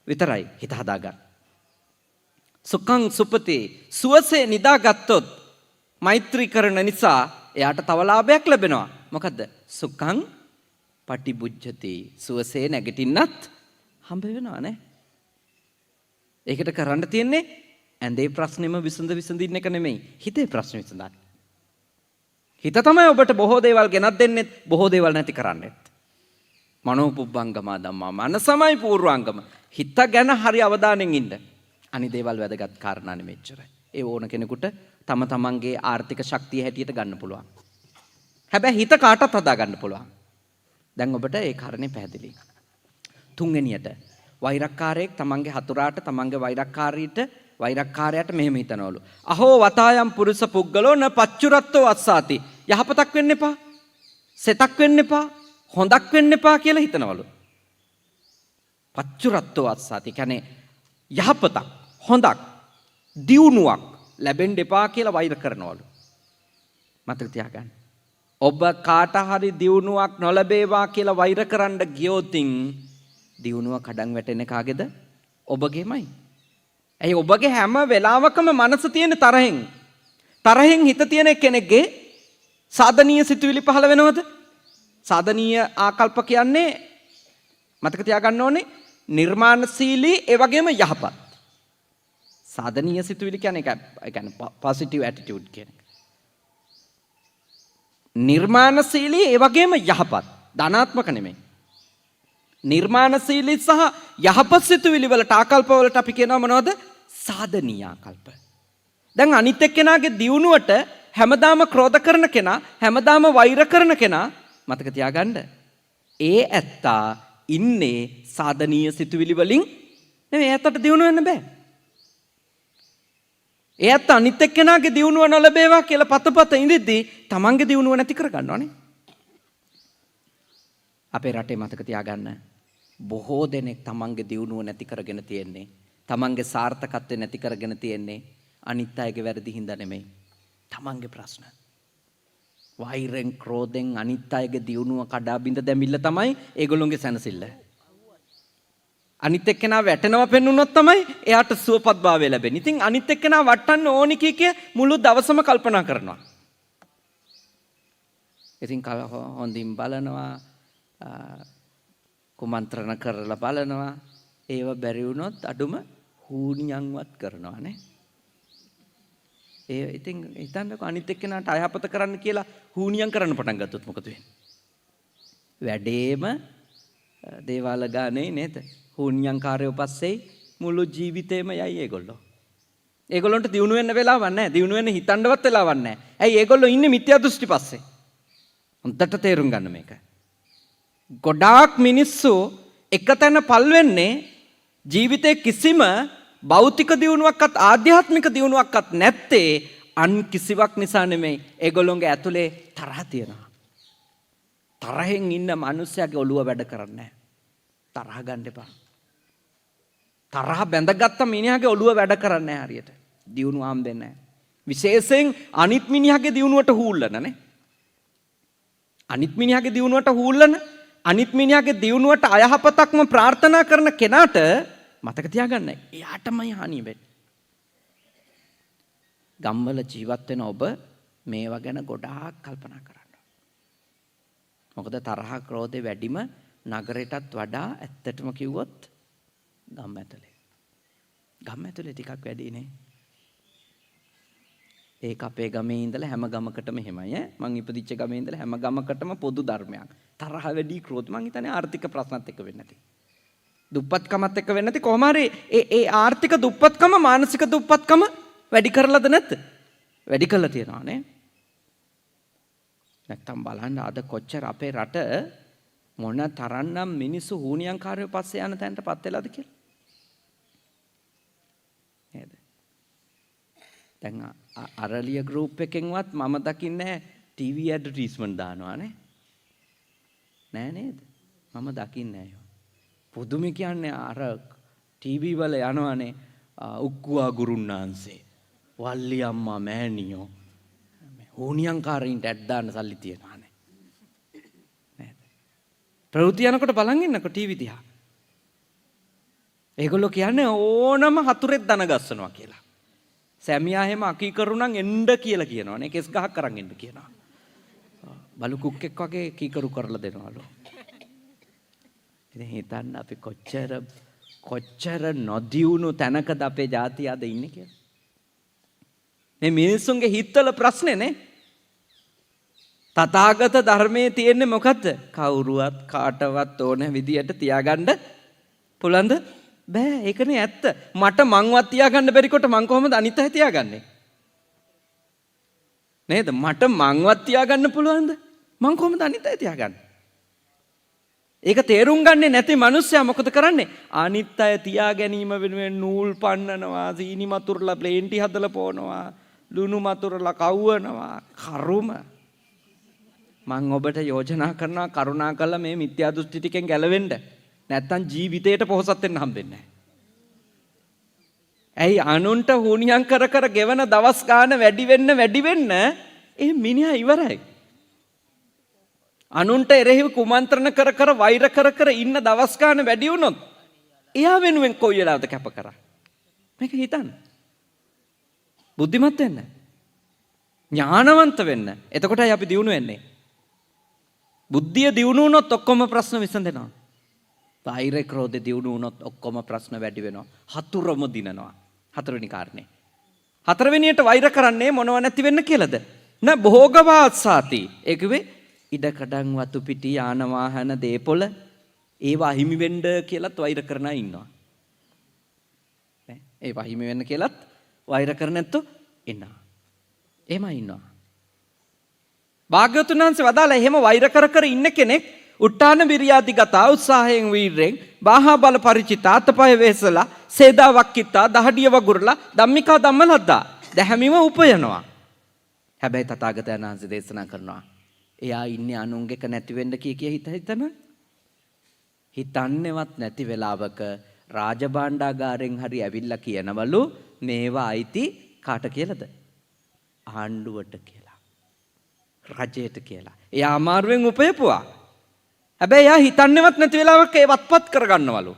විතරයි. හිත හදාගන්න. සුඛං සුපති. සුවසේ නිදාගත්තොත් මෛත්‍රී කරන නිසා එයාට තව ලාභයක් ලැබෙනවා. මොකද්ද? සුඛං පටිබුජ්ජති. සුවසේ නැගිටින්නත් හම්බ වෙනවා නේ. ඒකට කරන්න තියෙන්නේ ඇඳේ ප්‍රශ්නෙම විසඳින්න එක නෙමෙයි. හිතේ ප්‍රශ්න විසඳන්න. හිත තමයි ඔබට බොහෝ දේවල් ගෙනත් දෙන්නේ, බොහෝ දේවල් නැති කරන්නේත්. මනෝපුබ්බංගම ධම්මා. මනසමයි පූර්වාංගම. හිත ගැන හරි අවධානයෙන් ඉන්න. අනි දේවල් වැදගත් කාරණා නෙමෙච්චරයි. ඒ ඕන කෙනෙකුට තම තමන්ගේ ආර්ථික ශක්තිය හැටියට ගන්න පුළුවන්. හැබැයි හිත කාටත් හදා ගන්න පුළුවන්. දැන් ඔබට ඒ කාරණේ පැහැදිලි. තුන්වෙනියට වෛරක්කාරයෙක් තමන්ගේ හතුරාට තමන්ගේ වෛරක්කාරයාට මෙහෙම හිතනවලු. අහෝ වතායම් පුරුෂ පුද්ගලෝ න පච්චුරත්තෝ අස්සාති. යහපතක් වෙන්න එපා. සෙතක් වෙන්න එපා. හොඳක් වෙන්න එපා කියලා හිතනවලු. පච්චුරත්තෝ අස්සාති කියන්නේ යහපතක්, හොඳක්, දියුණුවක් ලැබෙන්න එපා කියලා වෛර කරනවලු. මතක තියාගන්න. ඔබ කාට හරි දියුණුවක් නොලැබේවා කියලා වෛර කරන්න ගියොතින් දියුණුව කඩන් වැටෙන කාගේද? ඔබගේමයි. ඇයි ඔබගේ හැම වෙලාවකම මනස තියෙන තරහෙන්. තරහෙන් හිත තියෙන කෙනෙක්ගේ සාධනීය සිතුවිලි පහළ වෙනවද? සාධනීය ආකල්ප කියන්නේ මතක තියාගන්න ඕනේ නිර්මාණශීලී ඒ වගේම යහපත්. සාධනීය සිතුවිලි කියන්නේ ඒ කියන්නේ පොසිටිව් ඇටිටියුඩ් කියන එක. නිර්මාණශීලී ඒ වගේම යහපත්. ධනාත්මක නෙමෙයි. නිර්මාණශීලී සහ යහපත් සිතුවිලි වලට ආකල්ප වලට අපි කියනවා මොනවද? සාධනීය ආකල්ප. දැන් අනිත් එක්කෙනාගේ දියුණුවට හැමදාම ක්‍රෝධ කරන කෙනා, හැමදාම වෛර කරන කෙනා මතක තියාගන්න. ඒ ඇත්තා ඉන්නේ සාධනීය සිතුවිලි වලින් නෙමෙයි. ඇත්තට දියුණු වෙන්න බෑ. එයත් අනිත් එක්කෙනාගේ දියුණුව නොලැබේවා කියලා පතපත ඉඳිද්දී තමන්ගේ දියුණුව නැති කර ගන්නවනේ. අපේ රටේ මතක තියාගන්න බොහෝ දෙනෙක් තමන්ගේ දියුණුව නැති කරගෙන තියෙන්නේ. තමන්ගේ සාර්ථකත්වය නැති කරගෙන තියෙන්නේ අනිත් අයගේ වැරදි හින්දා නෙමෙයි. තමන්ගේ ප්‍රශ්න. වෛරෙන් ක්‍රෝධෙන් අනිත් අයගේ දියුණුව කඩා බිඳ දැමිල්ල තමයි ඒගොල්ලොන්ගේ සැනසෙල්ල. අනිත් එක්කෙනා වැටෙනවා පෙන්නුනොත් තමයි එයාට සුවපත්භාවය ලැබෙන්නේ. ඉතින් අනිත් එක්කෙනා වටන්න ඕනි කිය මුළු දවසම කල්පනා කරනවා. ඉතින් හොඳින් බලනවා, කුමන්ත්‍රණ කරලා බලනවා. ඒව බැරි වුණොත් අඩුම හූනියන්වත් කරනවා නේ. ඒ ඉතින් හිතන්නකෝ අනිත් එක්කෙනාට අයහපත කරන්න කියලා හූනියන් කරන්න පටන් ගත්තොත් මොකද වෙන්නේ? වැඩේම දේවාල ගානේ නේද? හූනියන්කාරයෝ පස්සේ මුළු ජීවිතේම යයි ඒගොල්ලෝ. ඒගොල්ලන්ට දියුණු වෙන්න වෙලාවක් නැහැ. දියුණු වෙන්න හිතන්නවත් වෙලාවක් නැහැ. ඇයි ඒගොල්ලෝ ඉන්නේ මිත්‍යා දෘෂ්ටි පස්සේ? හොඳට තේරුම් ගන්න මේක. ගොඩාක් මිනිස්සු එකතැන පල් වෙන්නේ ජීවිතේ කිසිම භෞතික දියුණුවක්වත් ආධ්‍යාත්මික දියුණුවක්වත් නැත්තේ අන් කිසිවක් නිසා නෙමෙයි. ඒගොල්ලොන්ගේ ඇතුලේ තරහ තියෙනවා. තරහෙන් ඉන්න මිනිස්සයාගේ ඔළුව වැඩ කරන්නේ නැහැ. තරහ ගන්න එපා. තරහ බැඳගත්ත මිනිහාගේ ඔළුව වැඩ කරන්නේ නැහැ හරියට. දියුණුව හම්බෙන්නේ නැහැ. විශේෂයෙන් අනිත් මිනිහාගේ දියුණුවට හූල්ලන නේ. අනිත් මිනිහාගේ දියුණුවට හූල්ලන, අනිත් මිනිහාගේ දියුණුවට අයහපතක්ම ප්‍රාර්ථනා කරන කෙනාට මතක තියාගන්න එයාටමයි හානිය වෙන්නේ. ගම්වල ජීවත් වෙන ඔබ මේවා ගැන ගොඩාක් කල්පනා කරන්න. මොකද තරහ ක්‍රෝධේ වැඩිම නගරයටත් වඩා ඇත්තටම කිව්වොත් ගම් ඇතුලේ. ගම් ඇතුලේ ටිකක් වැඩි නේ. ඒක අපේ ගමේ ඉඳලා හැම ගමකටම එහෙමයි ඈ. මං ඉපදිච්ච ගමේ ඉඳලා හැම ගමකටම පොදු ධර්මයක්. තරහ වැඩි ක්‍රෝධ මං හිතන්නේ ආර්ථික ප්‍රශ්නත් එක්ක වෙන්නේ නැති. දුප්පත්කමත් එක්ක වෙන්නේ නැති. කොහොම හරි ඒ ආර්ථික දුප්පත්කම මානසික දුප්පත්කම වැඩි කරලාද නැද්ද? වැඩි කරලා තියෙනවා නේ. නැත්තම් බලන්න අද කොච්චර අපේ රට මොන තරම්නම් මිනිස්සු හුනියන්කාරයෝ පස්සේ යන තැනටපත් වෙලාද කියලා. නේද? දැන් අරලිය ගෲප් එකෙන්වත් මම දකින්නේ ටීවී ඇඩ්වර්ටයිස්මන්ට් දානවා නේ. නෑ නේද? මම දකින්නේ නෑ. පුදුම කියන්නේ අර ටීවී වල යනවානේ උක්කුවා ගුරුන්නාන්සේ, වල්ලි අම්මා මෑණියෝ, හුනියන්කාරින්ට ඇඩ් දාන්න සල්ලි තියනවා නේ. නේද? ප්‍රවෘත්ති යනකොට බලන් ඉන්නකො ටීවී දිහා. ඒගොල්ලෝ කියන්නේ ඕනම හතුරෙක් දන ගස්සනවා කියලා. සැමියා හැම අකීකරු නම් එන්න කියලා කියනවා නේ. කෙස් ගහක් අරන් එන්න කියනවා. බලු කුක්කෙක් වගේ කීකරු කරලා දෙනවලු. ඉතින් හිතන්න අපි කොච්චර නොදියුණු තැනකද අපේ ජාතිය අද ඉන්නේ කියලා. මේ මිනිස්සුන්ගේ හිතවල ප්‍රශ්නේ නේ. තථාගත ධර්මයේ තියෙන්නේ මොකද්ද? කවුරුවත් කාටවත් ඕන විදියට තියාගන්න පුළුවන්ද? බෑ. ඒකනේ ඇත්ත. මට මංවත් තියාගන්න බැරි කොට මං කොහොමද අනිත් අය තියාගන්නේ? නේද? මට මංවත් තියාගන්න පුළුවන්ද? මං කොහොමද අනිත් අය තියාගන්නේ? ඒක තේරුම් ගන්නේ නැති මිනිස්සයා මොකද කරන්නේ? අනිත් අය තියා ගැනීම වෙනුවෙන් නූල් පන්නනවා, සීනි මතුරුලා ප්ලේන්ටි හදලා පොනවා, ලුණු මතුරුලා කව්වනවා. කරුම. මං ඔබට යෝජනා කරනවා කරුණාකරලා මේ මිත්‍යා දෘෂ්ටි ටිකෙන් ගැලවෙන්න. නැත්තම් ජීවිතේට පොහොසත් වෙන්න හම්බෙන්නේ නැහැ. ඇයි අනුන්ට හුනියම් කර කර ගෙවන දවස් ගාන වැඩි වෙන්න ඒ මිනිහා ඉවරයි. අනුන්ට එරෙහිව කුමන්ත්‍රණ කර කර වෛර කර ඉන්න දවස් ගාන වැඩි වුණොත් එයා වෙනුවෙන් කොයි වෙලාවද කැප කරා? මේක හිතන්න. බුද්ධිමත් වෙන්න. ඥානවන්ත වෙන්න. එතකොටයි අපි දියුණු වෙන්නේ. බුද්ධිය දියුණු වුණොත් ඔක්කොම ප්‍රශ්න විසඳෙනවා. වෛර ක්‍රෝධ දියුණු වුණොත් ඔක්කොම ප්‍රශ්න වැඩි වෙනවා. හතුරම දිනනවා. හතරවෙනි කාරණේ. හතරවෙනියට වෛර කරන්නේ මොනව නැති වෙන්න කියලාද? න භෝගවාසාති. ඒ කිව්වේ ඉඩකඩම් වතු පිටි යාන වාහන දේපොළ ඒවා හිමි වෙන්න කියලාත් වෛර කරන අය ඉන්නවා. නේ? ඒවා හිමි වෙන්න කියලාත් වෛර කර නැත්තෝ ඉන්නවා. එහෙමයි ඉන්නවා. භාග්‍යවතුන් වහන්සේ වදාලා එහෙම වෛර කර ඉන්න කෙනෙක් උට්ටාන විරියාදි ගතා උත්සාහයෙන් වීරෙන් බාහා බල පරිචිත අතපය වේසලා සේදා වක්කිතා දහඩිය වගුරලා ධම්මිකා ධම්මලද්දා දැහැමිව උපයනවා. හැබැයි තථාගතයන් වහන්සේ දේශනා කරනවා එයා ඉන්නේ අනුන්ගේක නැති වෙන්න කිය හිතන හිතන්නේවත් නැති වෙලාවක රාජභාණ්ඩාගාරෙන් හරි ඇවිල්ලා කියනවලු මේවා අයිති කාට කියලාද? ආණ්ඩුවට කියලා. රජයට කියලා. එයා අමාරුවෙන් උපයපුවා. හැබැයි එයා හිතන්නේවත් නැති වෙලාවක ඒ වත්පත් කරගන්නවලු.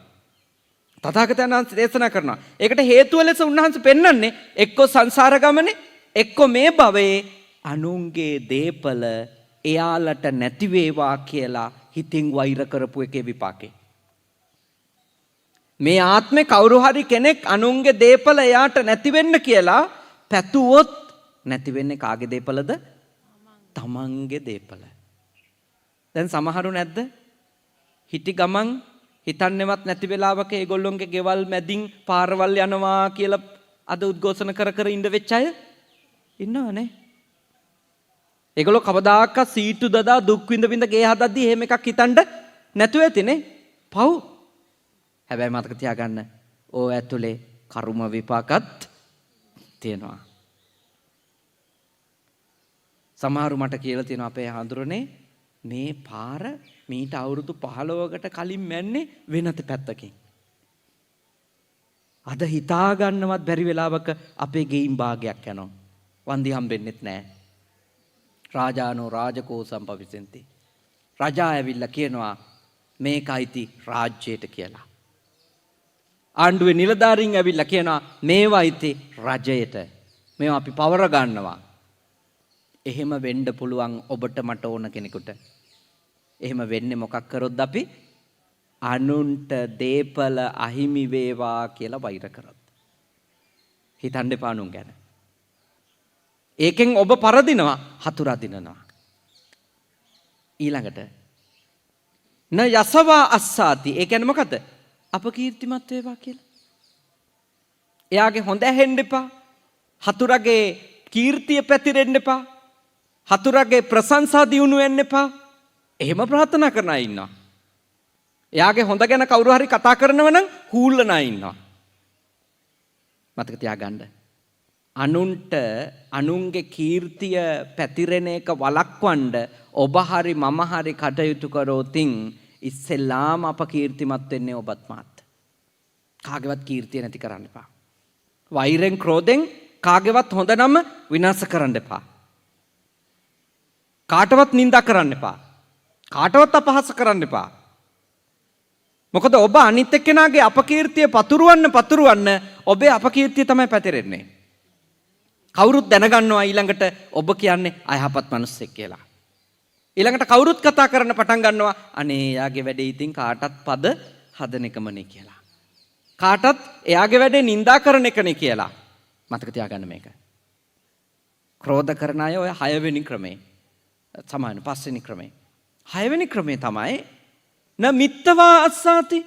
තථාගතයන් වහන්සේ දේශනා කරනවා. ඒකට හේතුව ලෙස උන්වහන්සේ පෙන්වන්නේ එක්ක සංසාර ගමනේ එක්ක මේ භවයේ අනුන්ගේ දේපල එයාලට නැති වේවා කියලා හිතින් වෛර කරපු එකේ විපාකේ. මේ ආත්මේ කවුරු හරි කෙනෙක් අනුන්ගේ දේපල එයාට නැති වෙන්න කියලා පැතුවොත් නැති වෙන්නේ කාගේ දේපලද? තමන්ගේ දේපල. දැන් සමහරු නැද්ද? හිටි ගමන් හිතන්නේවත් නැති වෙලාවක ඒගොල්ලොන්ගේ ගෙවල් මැදින් පාරවල් යනවා කියලා අද උද්ඝෝෂණ කර කර ඉඳ වෙච්ච අය ඉන්නවනේ. ඒගොල්ලෝ කවදාකවත් සීටු දදා දුක් විඳ විඳ ගේ හදද්දි එහෙම එකක් හිතන්න නැතුව ඇතිනේ. පව්. හැබැයි මතක තියාගන්න ඕ ඇතුලේ කර්ම විපාකත් තියෙනවා. සමහරු මට කියලා තියෙනවා අපේ හඳුරන්නේ මේ පාර මීට අවුරුදු 15කට කලින් මැන්නේ වෙනත පැත්තකින්. අද හිතා ගන්නවත් බැරි වෙලාවක අපේ ගෙයින් භාගයක් යනවා. වන්දි හම්බෙන්නෙත් නැහැ. රාජානෝ රාජකෝ සම්පවිසෙන්ති. රජා ඇවිල්ලා කියනවා මේක අයිති රාජ්‍යයට කියලා. ආණ්ඩුවේ නිලධාරීන් ඇවිල්ලා කියනවා මේවා අයිති රජයට. මේවා අපි පවර ගන්නවා. එහෙම වෙන්න පුළුවන් ඔබට මට ඕන කෙනෙකුට. එහෙම වෙන්නේ මොකක් කරොත් අපි අනුන්ට දේපල අහිමි වේවා කියලා වෛර කරොත්. හිතන්න එපා අනුන් ගැන. ඒකෙන් ඔබ පරදිනවා, හතුරා දිනනවා. ඊළඟට න යසවා අස්සාති. ඒ කියන්නේ මොකද? අපකීර්තිමත් වේවා කියලා. එයාගේ හොඳ ඇහෙන්න එපා. හතුරගේ කීර්තිය පැතිරෙන්න එපා. හතුරගේ ප්‍රශංසා දියුණු වෙන්න එපා. එහෙම ප්‍රාර්ථනා කරන අය ඉන්නවා. එයාගේ හොඳ ගැන කවුරු හරි කතා කරනව නම් හූල්ලන අය ඉන්නවා. මතක තියාගන්න. අනුන්ට අනුන්ගේ කීර්තිය පැතිරෙන එක වළක්වන්න ඔබ හරි මම හරි කටයුතු කරෝතින් ඉස්සෙල්ලාම අපකීර්තිමත් වෙන්නේ ඔබත් මාත්. කාගේවත් කීර්තිය නැති කරන්න එපා. වෛරෙන් ක්‍රෝධෙන් කාගේවත් හොඳ නම විනාශ කරන්න එපා. කාටවත් නිඳා කරන්න එපා. කාටවත් අපහාස කරන්න එපා. මොකද ඔබ අනිත් එක්කෙනාගේ අපකීර්තිය පතුරවන්න ඔබේ අපකීර්තිය තමයි පැතිරෙන්නේ. කවුරුත් දැනගන්නවා ඊළඟට ඔබ කියන්නේ අයහපත් මිනිස්සෙක් කියලා. ඊළඟට කවුරුත් කතා කරන්න පටන් ගන්නවා අනේ එයාගේ වැඩේ ඉතින් කාටත් පද හදන එකමනේ කියලා. කාටත් එයාගේ වැඩේ නිඳා කරන එකනේ කියලා. මතක තියාගන්න මේක. ක්‍රෝධ කරන අය ඔය 6 වෙනි ක්‍රමේ. සමාන 5 වෙනි ක්‍රමේ. 6 වෙනි ක්‍රමේ තමයි න මිත්තවා අස්සාති.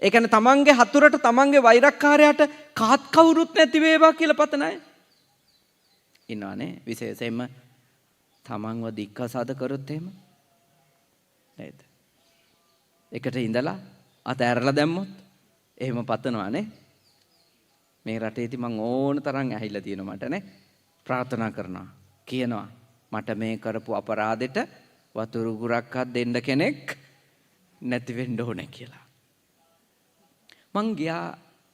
ඒ කියන්නේ තමන්ගේ හතුරට තමන්ගේ වෛරක්කාරයාට කාත් කවුරුත් නැති වේවා කියලා පතන අය ඉන්නවනේ. විශේෂයෙන්ම තමන්ව දික්කසාද කරොත් එහෙම නේද? එකට ඉඳලා අතෑරලා දැම්මොත් එහෙම පතනවානේ. මේ රටේදී මං ඕන තරම් ඇහිලා තියෙනවා මට නේ. ප්‍රාර්ථනා කරනවා කියනවා මට මේ කරපු අපරාධෙට වතුරු ගුරක්වත් දෙන්න කෙනෙක් නැති වෙන්න ඕනේ කියලා. මං ගියා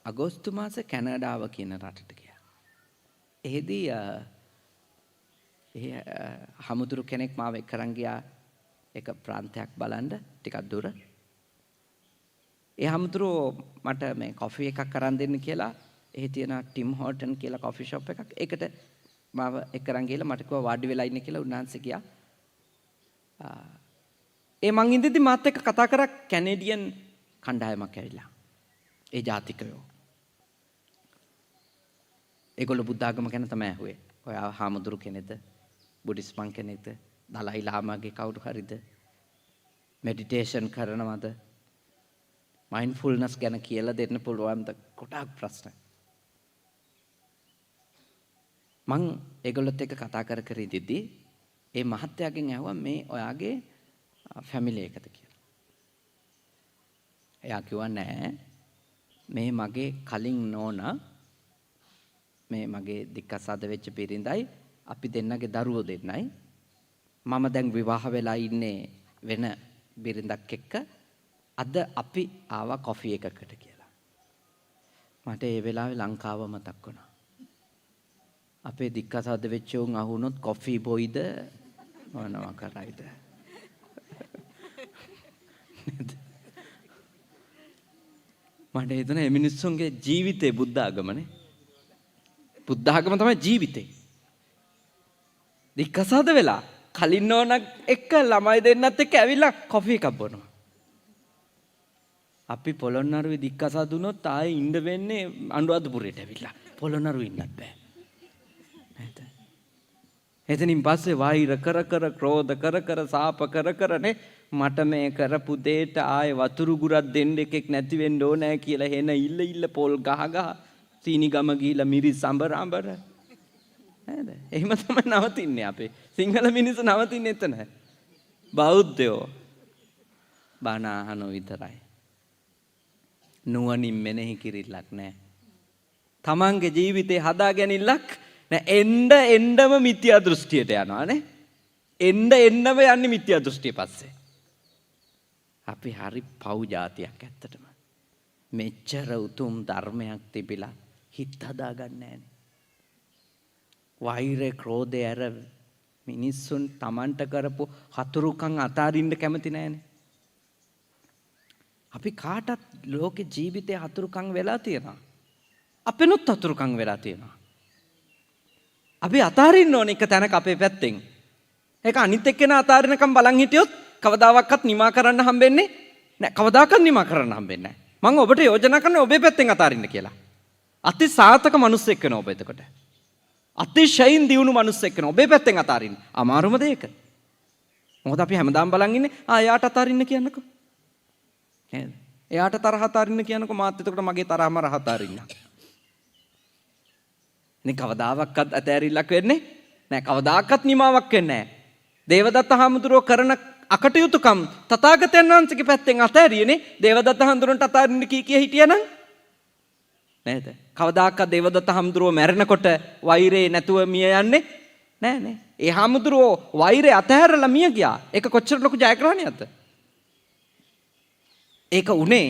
අගෝස්තු මාසේ කැනඩාව කියන රටට ගියා. එහෙදී හමුදුරු කෙනෙක් මාව එක්කරන් ගියා එක ප්‍රාන්තයක් බලන්න ටිකක් දුර. ඒ හමුදුරෝ මට මේ කොෆි එකක් අරන් දෙන්න කියලා එහි තියෙන ටිම් හෝටන් කියලා කොෆි ෂොප් එකක්. ඒකට මාව එක්කරන් ගිහලා මට කිව්වා වාඩි වෙලා ඉන්න කියලා උන්වහන්සේ ගියා. ඒ මං ඉඳිද්දි මාත් එක්ක කතා කරා කැනේඩියන් කණ්ඩායමක් ඇවිල්ලා. ඒ ජාතිකයෝ. ඒගොල්ලෝ බුද්ධ ආගම ගැන තමයි අහුවේ. ඔය හාමුදුරු කෙනෙක්ද? බුද්දිස්මන් කෙනෙක්ද? දලයි ලාමාගේ කවුරු හරිද? මෙඩිටේෂන් කරනවද? මයින්ඩ්ෆුල්නස් ගැන කියලා දෙන්න පුළුවන්ද? ගොඩාක් ප්‍රශ්න. මං ඒගොල්ලොත් එක්ක කතා කර ඉඳිද්දි ඒ මහත්තයාගෙන් ඇහුවා මේ ඔයාගේ ෆැමිලි එකද කියලා. එයා කිව්වා නෑ මේ මගේ කලින් නෝනා මේ මගේ දික්කසාද වෙච්ච පිරිඳයි අපි දෙන්නගේ දරුවෝ දෙන්නයි. මම දැන් විවාහ වෙලා ඉන්නේ වෙන බිරිඳක් එක්ක. අද අපි ආවා කොෆි එකකට කියලා. මට ඒ වෙලාවේ ලංකාව මතක් වුණා. අපේ දික්කසාද වෙච්ච උන් අහුනොත් කොෆි බොයිද මොනවා කරයිද? මට හිතුණා මේ මිනිස්සුන්ගේ ජීවිතේ බුද්ධ ආගමනේ. බුද්ධ ආගම තමයි ජීවිතේ. දික්කසාද වෙලා කලින් ඕනක් එක්ක ළමයි දෙන්නත් එක්ක ඇවිල්ලා කොෆි එකක් බොනවා. අපි පොළොන්නරුවේ දික්කසාද වුණොත් ආයේ ඉන්න වෙන්නේ අනුරාධපුරයට ඇවිල්ලා. පොළොන්නරුවේ ඉන්නත් බෑ. නේද? එතනින් පස්සේ වෛර කර කර ක්‍රෝධ කර කර සාප කර කරනේ මට මේ කරපු දෙයට ආයේ වතුරු ගුරක් දෙන්න එකෙක් නැති වෙන්න ඕනෑ කියලා එන ඉල්ල පොල් ගහ ගහ සීනි ගම ගිහිලා මිරිස් අඹර අඹර නේද? එහෙම තමයි නවතින්නේ අපේ සිංහල මිනිස්සු නවතින්නේ එතන. බෞද්ධයෝ බණ අහනෝ විතරයි. නුවණින් මෙනෙහි කිරිල්ලක් නැහැ. තමන්ගේ ජීවිතේ හදාගැනිල්ලක් නෑ. එන්නම මිත්‍යා දෘෂ්ටියට යනවා නේ. එන්නම යන්නේ මිත්‍යා දෘෂ්ටිය පස්සේ. අපි හරි පව් જાතියක් ඇත්තටම. මෙච්චර උතුම් ධර්මයක් තිබිලා හිත හදාගන්නේ නෑනේ. වෛරය ක්‍රෝධය අර මිනිස්සුන් Tamanට කරපු හතුරුකම් අතාරින්න කැමති නෑනේ. අපි කාටත් ලෝකේ ජීවිතේ හතුරුකම් වෙලා තියෙනවා. අපෙනුත් හතුරුකම් වෙලා තියෙනවා. අපි අතාරින්න ඕන එක තැනක අපේ පැත්තෙන්. ඒක අනිත් එක්කෙනා අතාරිනකම් බලන් හිටියොත් කවදාවත් නිමා කරන්න හම්බෙන්නේ නැහැ. කවදාකවත් නිමා කරන්න හම්බෙන්නේ නැහැ. මම ඔබට යෝජනා කරන්නේ ඔබේ පැත්තෙන් අතාරින්න කියලා. අති සාතක මිනිස්සෙක් වෙනවා ඔබ එතකොට. අතිශයින් දියුණු මිනිස්සෙක් වෙනවා ඔබේ පැත්තෙන් අතාරින්න. අමාරුම දෙයක. මොකද අපි හැමදාම බලන් ඉන්නේ එයාට අතාරින්න කියන්නකෝ. නේද? එයාට තරහ අතාරින්න කියනකො මාත් එතකොට මගේ තරහම රහ අතාරින්න. නේ කවදාවත් අතෑරිල්ලක් වෙන්නේ නැහැ. කවදාකවත් නිමාවක් වෙන්නේ නැහැ. දේවදත්ත හාමුදුරුවෝ කරන අකටයුතුකම් තථාගතයන් වහන්සේගේ පැත්තෙන් අතෑරියනේ. දේවදත්ත හාමුදුරුවන්ට අතාරින්න කී හිටියනම් නේද? කවදාකවත් දේවදත්ත හාමුදුරුවෝ මැරෙනකොට වෛරේ නැතුව මිය යන්නේ නැහැ නේ. ඒ හාමුදුරුවෝ වෛරේ අතහැරලා මිය ගියා. ඒක කොච්චර ලොකු ජයග්‍රහණයක්ද? ඒක උනේ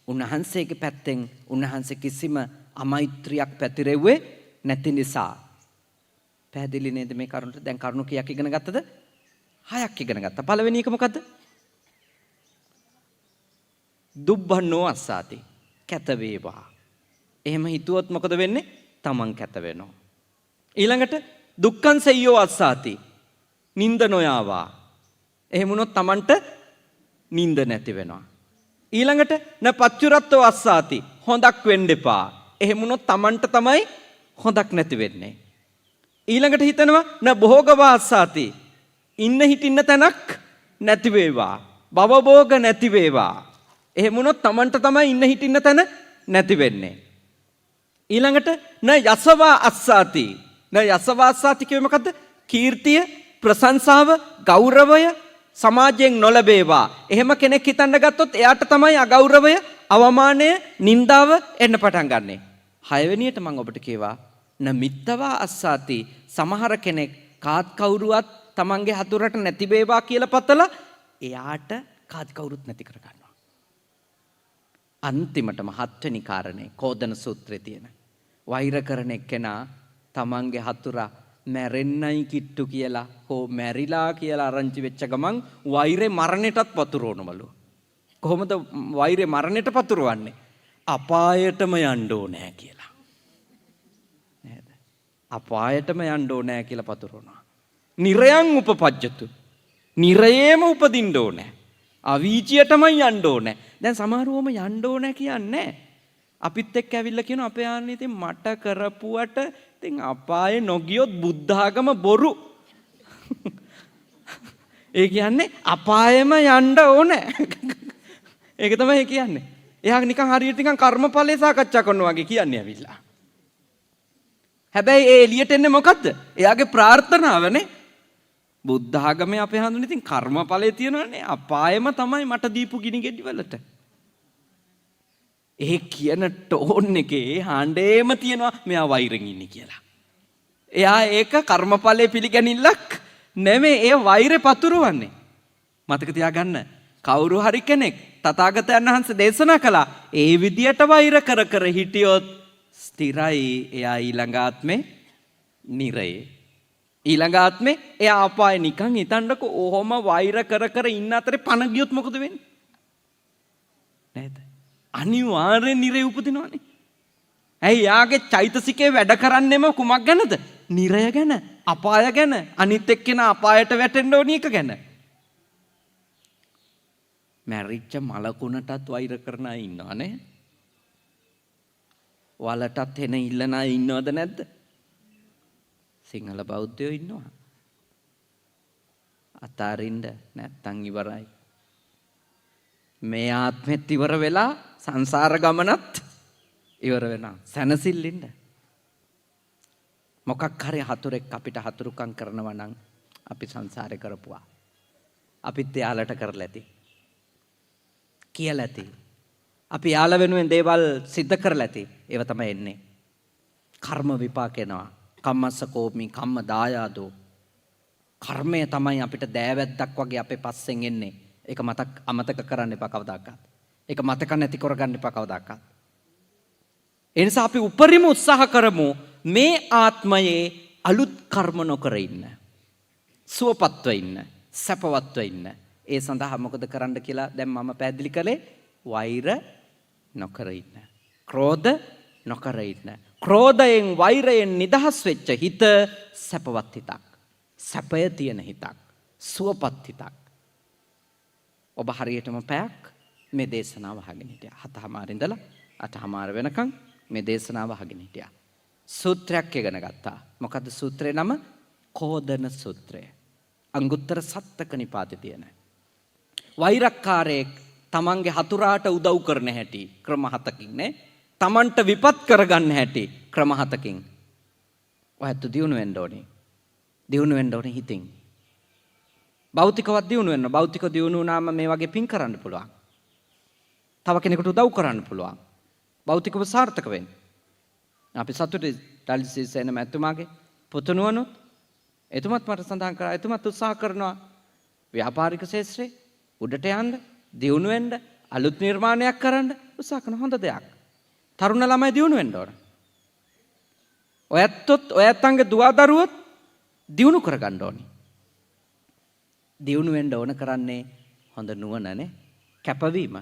උන්වහන්සේගේ පැත්තෙන් උන්වහන්සේ කිසිම අමෛත්‍රියක් පැතිරෙව්වේ නැති නිසා. පැහැදිලි නේද මේ කරුණට? දැන් කරුණු කීයක් ඉගෙන ගත්තද? 6ක් ඉගෙන ගත්තා. පළවෙනි එක මොකද්ද? දුබ්බන්නෝ අස්සාති. කැත වේවා. එහෙම හිතුවොත් මොකද වෙන්නේ? තමන් කැත වෙනවා. ඊළඟට දුක්ඛං සෙය්‍යෝ අස්සාති. නිନ୍ଦ නොයාවා. එහෙම වුණොත් තමන්ට නිନ୍ଦ නැති වෙනවා. ඊළඟට න පච්චුරත්තෝ අස්සාති. හොඳක් වෙන්න එපා. එහෙම වුණොත් තමන්ට තමයි හොඳක් නැති වෙන්නේ. ඊළඟට හිතනවා න භෝගවා අස්සාති. ඉන්න හිටින්න තැනක් නැති වේවා. භවභෝග නැති වේවා. එහෙම වුණොත් තමන්ට තමයි ඉන්න හිටින්න තැන නැති වෙන්නේ. ඊළඟට න යසවා අස්සාති. න යසවා අස්සාති කියුවේ මොකද්ද? කීර්තිය, ප්‍රශංසාව, ගෞරවය සමාජයෙන් නොලැබේවා. එහෙම කෙනෙක් හිතන්න ගත්තොත් එයාට තමයි අගෞරවය, අවමානය, නින්දාව එන්න පටන් ගන්නෙ. 6 වෙනියට මම ඔබට කියවා න මිත්තවා අස්සාති. සමහර කෙනෙක් කාත් කවුරුවත් තමන්ගේ හතුරට නැති වේවා කියලා පතලා එයාට කාත් කවුරුත් නැති කර ගන්නවා. අන්තිමටම 7 වෙනි කාරණේ කෝදන සූත්‍රයේ තියෙන වෛර කරන එක්කෙනා තමන්ගේ හතුරා මැරෙන්නයි කිට්ටු කියලා හෝ මැරිලා කියලා ආරංචි වෙච්ච ගමන් වෛරේ මරණයටත් පතුරවනවලු. කොහොමද වෛරේ මරණයට පතුරවන්නේ? අපායටම යන්න ඕනේ කියලා. නේද? අපායටම යන්න ඕනේ කියලා පතුරවනවා. නිරයන් උපපජ්ජතු. නිරයේම උපදින්න ඕනේ. අවීචියටම යන්න ඕනේ. දැන් සමහරවම යන්න ඕනේ කියන්නේ අපිත් එක්ක ඇවිල්ලා කියන අපේ ආන්නේ ඉතින් මට කරපුවට ඉතින් අපායේ නොගියොත් බුද්ධ ආගම බොරු. ඒ කියන්නේ අපායෙම යන්න ඕනේ. ඒක තමයි කියන්නේ. එයා නිකන් හරියට නිකන් කර්මඵලයේ සාකච්ඡා කරනවා වගේ කියන්නේ ඇවිල්ලා. හැබැයි ඒ එළියට එන්නේ මොකද්ද? එයාගේ ප්‍රාර්ථනාවනේ. බුද්ධ ආගමේ අපේ හඳුන ඉතින් කර්මඵලයේ තියෙනවානේ. අපායෙම තමයි මට දීපු ගිනි ගෙඩි වලට. ඒ කියන ටෝන් එකේ හඬේම තියෙනවා මෙයා වෛරෙන් ඉන්නේ කියලා. එයා ඒක කර්මඵලයේ පිළිගැනිල්ලක් නෙමෙයි, ඒ වෛරය පතුරවන්නේ. මතක තියාගන්න, කවුරු හරි කෙනෙක් තථාගතයන් වහන්සේ දේශනා කළා ඒ විදියට වෛර කර කර හිටියොත් ස්ථිරයි එයා ඊළඟ ආත්මේ නිරයේ. ඊළඟ ආත්මේ එයා අපාය. නිකන් හිතන්නකො ඔහොම වෛර කර කර ඉන්න අතරේ පණ ගියොත් මොකද වෙන්නේ? නේද? අනිවාර්යෙන් නිරේ උපදිනවනේ. ඇයි යාගේ චෛතසිකේ වැඩ කරන්නේම කුමක් ගැනද? නිරය ගැන, අපාය ගැන, අනිත් එක්කෙනා අපායට වැටෙන්න ඕනි එක ගැන. මැරිච්ච මලකුණටත් වෛර කරන අය ඉන්නවනේ. වලටත් එන ඉල්ලන අය ඉන්නවද නැද්ද? සිංහල බෞද්ධයෝ ඉන්නවා. අතාරින්න නැත්තම් ඉවරයි. මේ ආත්මෙත් ඉවර වෙලා සංසාර ගමනත් ඉවර වෙනවා. සැනසෙල්ලින්න. මොකක් හරි හතුරෙක් අපිට හතුරුකම් කරනවා නම් අපි සංසාරේ කරපුවා. අපිත් එයාලට කරලා ඇති. කියලා ඇති. අපි යාළ වෙනුවෙන් දේවල් සිද්ධ කරලා ඇති. ඒව තමයි එන්නේ. කර්ම විපාක එනවා. කම්මස්ස කෝපි කම්ම දායාදෝ. කර්මය තමයි අපිට දෑවැද්දක් වගේ අපේ පස්සෙන් එන්නේ. ඒක අමතක කරන්න එපා කවදාකවත්. ඒක මතක නැති කරගන්න එපා කවදාකවත්. ඒ නිසා අපි උපරිම උත්සාහ කරමු මේ ආත්මයේ අලුත් කර්ම නොකර ඉන්න. සුවපත්ව ඉන්න, සැපවත්ව ඉන්න. ඒ සඳහා මොකද කරන්න කියලා දැන් මම පැහැදිලි කළේ. වෛර නොකර ඉන්න. ක්‍රෝධ නොකර ඉන්න. ක්‍රෝධයෙන් වෛරයෙන් නිදහස් වෙච්ච හිත සැපවත් හිතක්. සැපය තියෙන හිතක්. සුවපත් හිතක්. ඔබ හරියටම පැයක් මේ දේශනාව අහගෙන හිටියා. 7:00 ඉඳලා 8:00 වෙනකන් මේ දේශනාව අහගෙන හිටියා. සූත්‍රයක් ඉගෙන ගත්තා. මොකද්ද සූත්‍රේ නම? කෝධන සූත්‍රය. අංගුත්තර සත්තක නිපාතේ තියෙන. වෛරක්කාරයෙක් තමන්ගේ හතුරාට උදව් කරන හැටි ක්‍රම 7කින් නේ. තමන්ට විපත් කරගන්න හැටි ක්‍රම 7කින්. ඔයත් දියුණු වෙන්න ඕනේ. දියුණු වෙන්න ඕනේ හිතින්. භෞතිකවත් දියුණු වෙන්න. භෞතික දියුණු වුණාම මේ වගේ පින් කරන්න පුළුවන්. තව කෙනෙකුට උදව් කරන්න පුළුවන්. භෞතිකව සාර්ථක වෙන්න. අපි සතුටුයි ඩල්සිසේන මැතිතුමාගේ පුතුණුවනොත් එතුමත් මට සඳහන් කරා එතුමත් උත්සාහ කරනවා ව්‍යාපාරික ශාස්ත්‍රයේ උඩට යන්න, දියුණු වෙන්න, අලුත් නිර්මාණයක් කරන්න උත්සාහ කරන හොඳ දෙයක්. තරුණ ළමයි දියුණු වෙන්න ඕන. ඔයත්ගේ දුව දරුවොත් දියුණු කරගන්න ඕනි. දියුණු වෙන්න ඕන කරන්නේ හොඳ නුවණනේ, කැපවීම,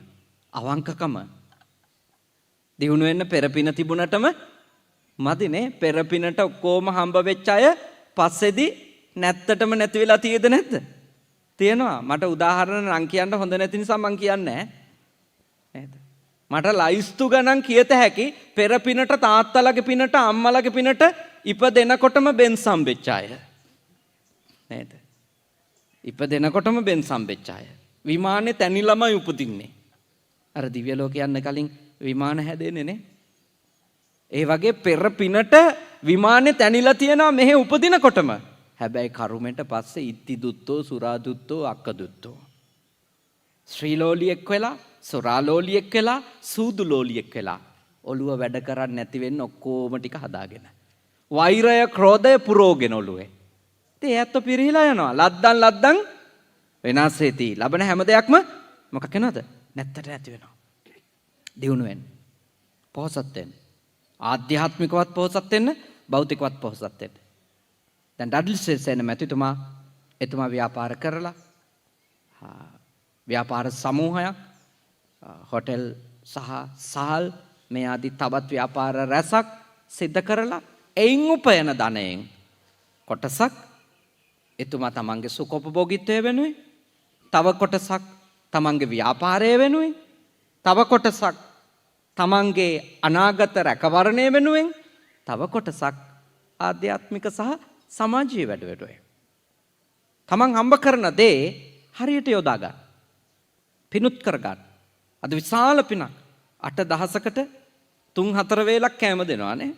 අවංකකම. දියුණු වෙන්න පෙරපින තිබුණටම මදිනේ. පෙරපිනට ඔක්කොම හම්බ වෙච්ච අය පස්සේදී නැත්තටම නැති වෙලා තියෙද නැද්ද? තියෙනවා. මට උදාහරණ නම් කියන්න හොඳ නැති නිසා මං කියන්නේ නේද? මට ලයිස්තු ගණන් කියත හැකි පෙරපිනට, තාත්තලගේ පිනට, අම්මලගේ පිනට ඉපදෙනකොටම බෙන් සම්බෙච්ච අය නේද? ඉපදෙනකොටම බෙන් සම්බෙච්ච අය. විමානේ තැනිලමයි උපදින්නේ. අර දිව්‍ය ලෝකේ යන්න කලින් විමාන හැදෙන්නේ නේ. ඒ වගේ පෙර පිනට විමානේ තැනිලා තියෙනවා මෙහෙ උපදිනකොටම. හැබැයි කරුමෙට පස්සේ ඉත්ති දුත්තෝ, සුරා දුත්තෝ, අක්ක දුත්තෝ. ශ්‍රීලෝලියෙක් වෙලා, සොරාලෝලියෙක් වෙලා, සූදු ලෝලියෙක් වෙලා ඔළුව වැඩ කරන්නේ නැති වෙන්න ඔක්කොම ටික හදාගෙන. වෛරය, ක්‍රෝධය පුරෝගෙන ඔළුවේ. ඉතින් ඇත්ත පිරිහිලා යනවා. ලද්දන් වෙනස් වෙති. ලබන හැම දෙයක්ම මොකක් වෙනවද? නැත්තට ඇති වෙනවා. දියුණු වෙන්න. පොහසත් වෙන්න. ආධ්‍යාත්මිකවත් පොහසත් වෙන්න, භෞතිකවත් පොහසත් වෙන්න. දැන් ඩඩ්ලිසේන මැතිතුමා එතුමා ව්‍යාපාර කරලා ව්‍යාපාර සමූහයක්, හොටෙල් සහ සහල් මේ ආදී තවත් ව්‍යාපාර රැසක් සිද්ධ කරලා එයින් උපයන ධනයෙන් කොටසක් එතුමා තමන්ගේ සුඛෝපභෝගීත්වය වෙනුවෙන්, තව කොටසක් තමන්ගේ ව්‍යාපාරය වෙනුවෙන්, තව කොටසක් තමන්ගේ අනාගත රැකවරණය වෙනුවෙන්, තව කොටසක් ආධ්‍යාත්මික සහ සමාජීය වැඩවලට. තමන් හම්බ කරන දේ හරියට යොදා ගන්න. පිනුත් කර ගන්න. අද විශාල පිනක් 8,000කට 3-4 වේලක් කෑම දෙනවානේ.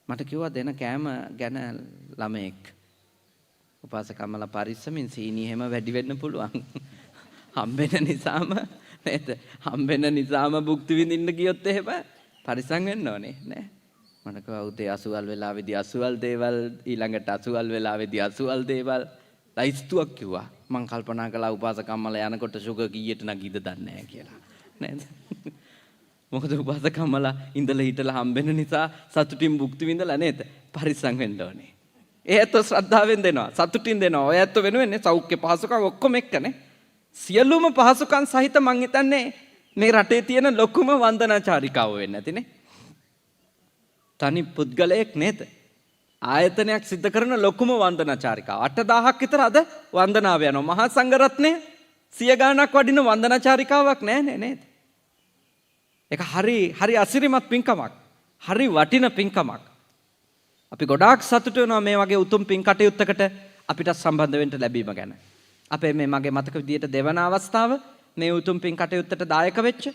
මට කිව්වා දෙන කෑම ගැන ළමෙක්. උපාසකම්මලා පරිස්සමින් සීනි හැම වැඩි වෙන්න පුළුවන්. හම්බෙන නිසාම නේද? හම්බෙන නිසාම භුක්ති විඳින්න ගියොත් එහෙම පරිස්සම් වෙන්න ඕනේ නේ. මනක උදේ අසුවල් වෙලාවේදී අසුවල් දේවල් ඊළඟට අසුවල් වෙලාවේදී අසුවල් දේවල් ලයිස්තුවක් කිව්වා. මං කල්පනා කළා උපාසකම්මල යනකොට සුගර් කීයට නගීද දන්නේ නැහැ කියලා. නේද? මොකද උපාසකම්මල ඉඳලා හිටලා හම්බෙන නිසා සතුටින් භුක්ති විඳලා නේද? පරිස්සම් වෙන්න ඕනේ. ඒ ඇත්ත ශ්‍රද්ධාවෙන් දෙනවා. සතුටින් දෙනවා. ඔය ඇත්ත වෙනුවෙන්නේ සෞඛ්‍ය පහසුකම් ඔක්කොම එක්කනේ. සියලුම පහසුකම් සහිත මං හිතන්නේ මේ රටේ තියෙන ලොකුම වන්දනාචාරිකාව වෙන්න ඇතිනේ. තනි පුද්ගලයෙක් නේද? ආයතනයක් සිද්ධ කරන ලොකුම වන්දනාචාරිකාව. 8000ක් විතර අද වන්දනාව යනවා. මහා සංඝරත්නය 100 ගණනක් වඩින වන්දනාචාරිකාවක් නෑනේ නේද? ඒක හරි අසිරිමත් පින්කමක්. හරි වටින පින්කමක්. අපි ගොඩාක් සතුටු වෙනවා මේ වගේ උතුම් පින් කටයුත්තකට අපිට සම්බන්ධ වෙන්න ලැබීම ගැන. අපේ මේ මගේ මතක විදියට දෙවන අවස්ථාව මේ උතුම් පින් කටයුත්තට දායක වෙච්ච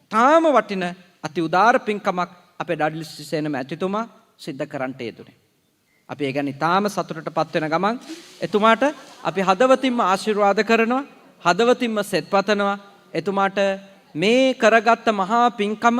තාම වටින අති උදාර පින්කමක් අපේ ඩඩ්ලි සේන මැතිතුමා සිද්ධ කරන්නට යෙදුනේ. අපි ඒ ගැන තාම සතුටටපත් වෙන ගමන් එතුමාට අපි හදවතින්ම ආශිර්වාද කරනවා, හදවතින්ම සෙත් පතනවා. එතුමාට මේ කරගත්ත මහා පින්කම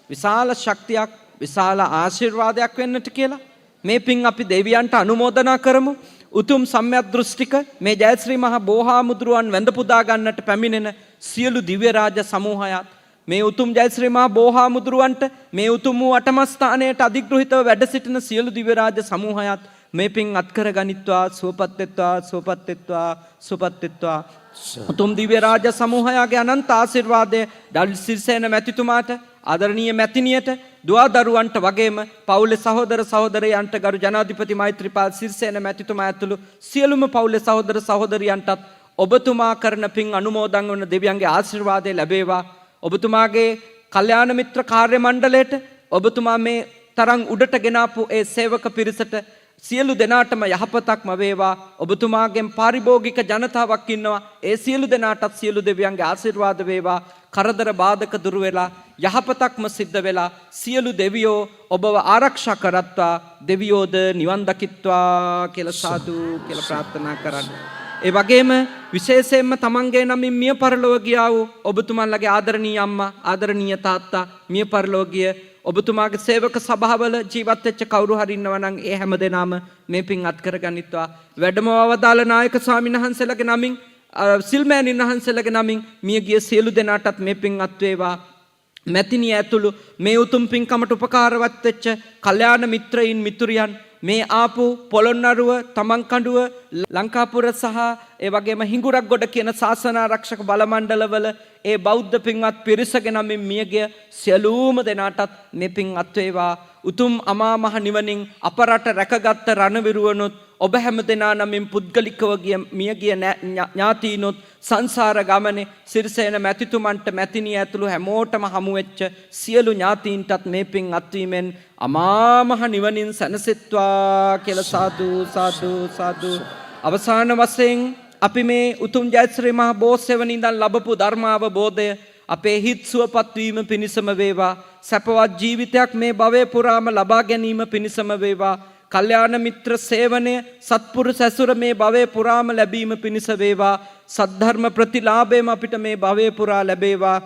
විශාල ශක්තියක්, විශාල ආශිර්වාදයක් වෙන්නට කියලා මේ පින් අපි දෙවියන්ට අනුමෝදනා කරමු. උතුම් සම්‍යක් දෘෂ්ටික මේ ජයශ්‍රී මහ බෝහාමුදුරුවන් වැඳ පුදා ගන්නට පැමිණෙන සියලු දිව්‍ය රාජ සමූහයත් මේ උතුම් ජයශ්‍රී මහ බෝහාමුදුරුවන්ට මේ උතුම් වූ අටම ස්ථානයට අධිග්‍රහිතව වැඩ සිටින සියලු දිව්‍ය රාජ සමූහයත් මේ පින් අත්කර ගනිත්වා, සුවපත් වෙත්වා, සුවපත් වෙත්වා, සුවපත් වෙත්වා. උතුම් දිව්‍ය රාජ සමූහයාගේ අනන්ත ආශිර්වාදය ඩඩ්ලි සිරිසේන මැතිතුමාට, ආදරණීය මැතිණියට, දුවදරුවන්ට වගේම පවුලේ සහෝදර සහෝදරයන්ට ගරු ජනාධිපති මෛත්‍රීපාල සිරිසේන මැතිතුමා ඇතුළු සියලුම පවුලේ සහෝදර සහෝදරියන්ටත් ඔබතුමා කරන පින් අනුමෝදන් වන දෙවියන්ගේ ආශිර්වාදය ලැබේවා. ඔබතුමාගේ කල්යාණ මිත්‍ර කාර්ය මණ්ඩලයට, ඔබතුමා මේ තරම් උඩට ගෙනාපු ඒ සේවක පිරිසට සියලු දෙනාටම යහපතක්ම වේවා. ඔබතුමාගෙන් පාරිභෝගික ජනතාවක් ඉන්නවා. ඒ සියලු දෙනාටත් සියලු දෙවියන්ගේ ආශිර්වාද වේවා. කරදර බාධක දුරු වෙලා යහපතක්ම සිද්ධ වෙලා සියලු දෙවියෝ ඔබව ආරක්ෂා කරත්වා, දෙවියෝද නිවන් දකිත්වා කියලා සාදු කියලා ප්‍රාර්ථනා කරන්න. ඒ වගේම විශේෂයෙන්ම තමන්ගේ නමින් මිය පරලොව ගියා වූ ඔබතුමන්ලගේ ආදරණීය අම්මා, ආදරණීය තාත්තා මිය පරලොව ගිය ඔබතුමාගේ සේවක සභාවල ජීවත් වෙච්ච කවුරු හරි ඉන්නවා නම් ඒ හැම දෙනාම මේ පින් අත්කර ගනිත්වා. වැඩම වදාළ නායක ස්වාමීන් වහන්සේලාගේ නමින්, සිල්මෑණින් වහන්සේලාගේ නමින් මිය ගිය සියලු දෙනාටත් මේ පින් අත් වේවා. මැතිණිය ඇතුළු මේ උතුම් පින්කමට උපකාරවත් වෙච්ච කල්යාණ මිත්‍රයින් මිතුරියන් මේ ආපු පොළොන්නරුව, තමන්කඩුව, ලංකාපුර සහ ඒ වගේම හිඟුරක් ගොඩ කියන ශාසන ආරක්ෂක බල මණ්ඩලවල ඒ බෞද්ධ පින්වත් පිරිසගෙන මින් මියගිය සියලුම දෙනාටත් මේ පින් අත් වේවා. උතුම් අමා මහ නිවනින් අප රට රැකගත් රණවිරුවනොත් ඔබ හැම දෙනා නමින් පුද්ගලිකව මියගිය ඥාතීනොත් සංසාර ගමනේ සිරිසේන මැතිතුමන්ට, මැතිණිය ඇතුළු හැමෝටම හමු වෙච්ච සියලු ඥාතීන්ටත් මේ පින් අත්වීමෙන් අමා මහ නිවනින් සැනසෙත්වා කියලා සාදු සාදු සාදු. අවසාන වශයෙන් අපි මේ උතුම් ජයශ්‍රී මහ බෝසෙවණින් ඉඳන් ලැබපු ධර්මාවබෝධය අපේ හිත් සුවපත් වීම පිණිසම වේවා. සැපවත් ජීවිතයක් මේ භවයේ පුරාම ලබා ගැනීම පිණිසම වේවා. කල්යාණ මිත්‍ර සේවනය, සත්පුරුෂ ඇසුර මේ භවයේ පුරාම ලැබීම පිණිස වේවා. සද්ධර්ම ප්‍රතිලාභයම අපිට මේ භවයේ පුරා ලැබේවා.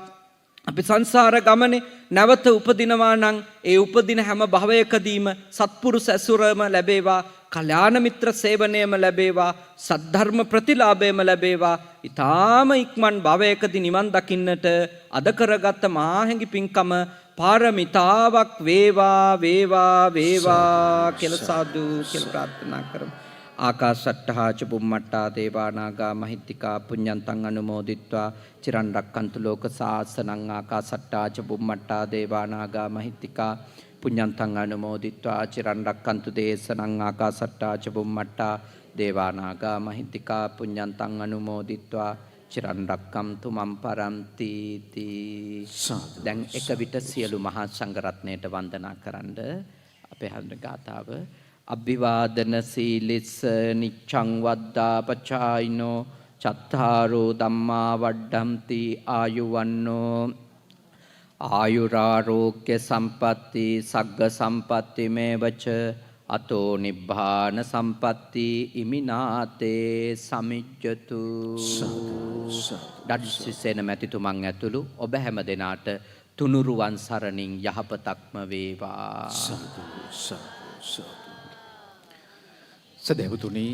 අපි සංසාර ගමනේ නැවත උපදිනවා නම් ඒ උපදින හැම භවයකදීම සත්පුරුෂ ඇසුරම ලැබේවා. කල්යාණ මිත්‍ර සේවනයම ලැබේවා. සද්ධර්ම ප්‍රතිලාභයම ලැබේවා. ඊ타ම ඉක්මන් භවයකදී නිවන් දකින්නට අද කරගත් මහාහැඟි පින්කම පාරමිතාවක් වේවා වේවා වේවා කියලා සාදු කියලා ප්‍රාර්ථනා කරමු. ආකාශට්ටහා ච බුම්මට්ටා දේවා නාග මහිත්‍තිකා පුඤ්ඤන්තං අනුමෝදිත්වා චිරන් රක්칸තු ලෝක සාසනං. ආකාශට්ටා ච බුම්මට්ටා දේවා නාග මහිත්‍තිකා පුඤ්ඤන්තං අනුමෝදිත්වා චිරන් රක්칸තු දේශනං. ආකාශට්ටා ච බුම්මට්ටා දේවා නාග මහිත්‍තිකා පුඤ්ඤන්තං අනුමෝදිත්වා චිරන් රක්කන්තු මම් පරන්ති තී. දැන් එක විට සියලු මහා සංඝරත්නයට වන්දනා කරන්න අපේ හඳ ගාතාව. අභිවාදන සීලිස්ස නිච්ඡං වද්දා පචායිනෝ චත්තාරෝ ධම්මා වඩ්ඩಂತಿ ආයුවන්නෝ ආයුරාෝග්‍ය සම්පatti සග්ග සම්පatti මේවච අතෝ නිබ්බාන සම්පatti ඉමිනාතේ සමිජ්ජතු. ඩඩ්සිසේන මැතිතුමන් ඇතුළු ඔබ හැම දෙනාට තුනුරුවන් සරණින් යහපතක්ම වේවා. සදහැවතුනි,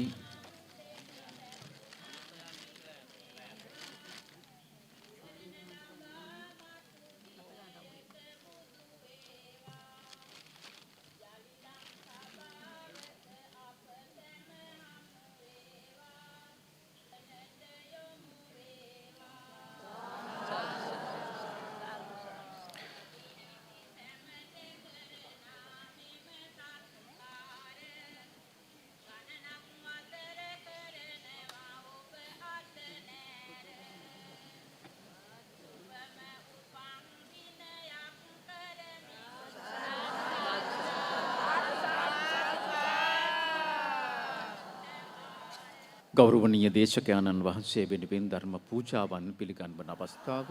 ගෞරවනීය දේශකයන්න් වහන්සේ වෙනුවෙන් ධර්ම පූජාවන් පිළිගන්වන අවස්ථාව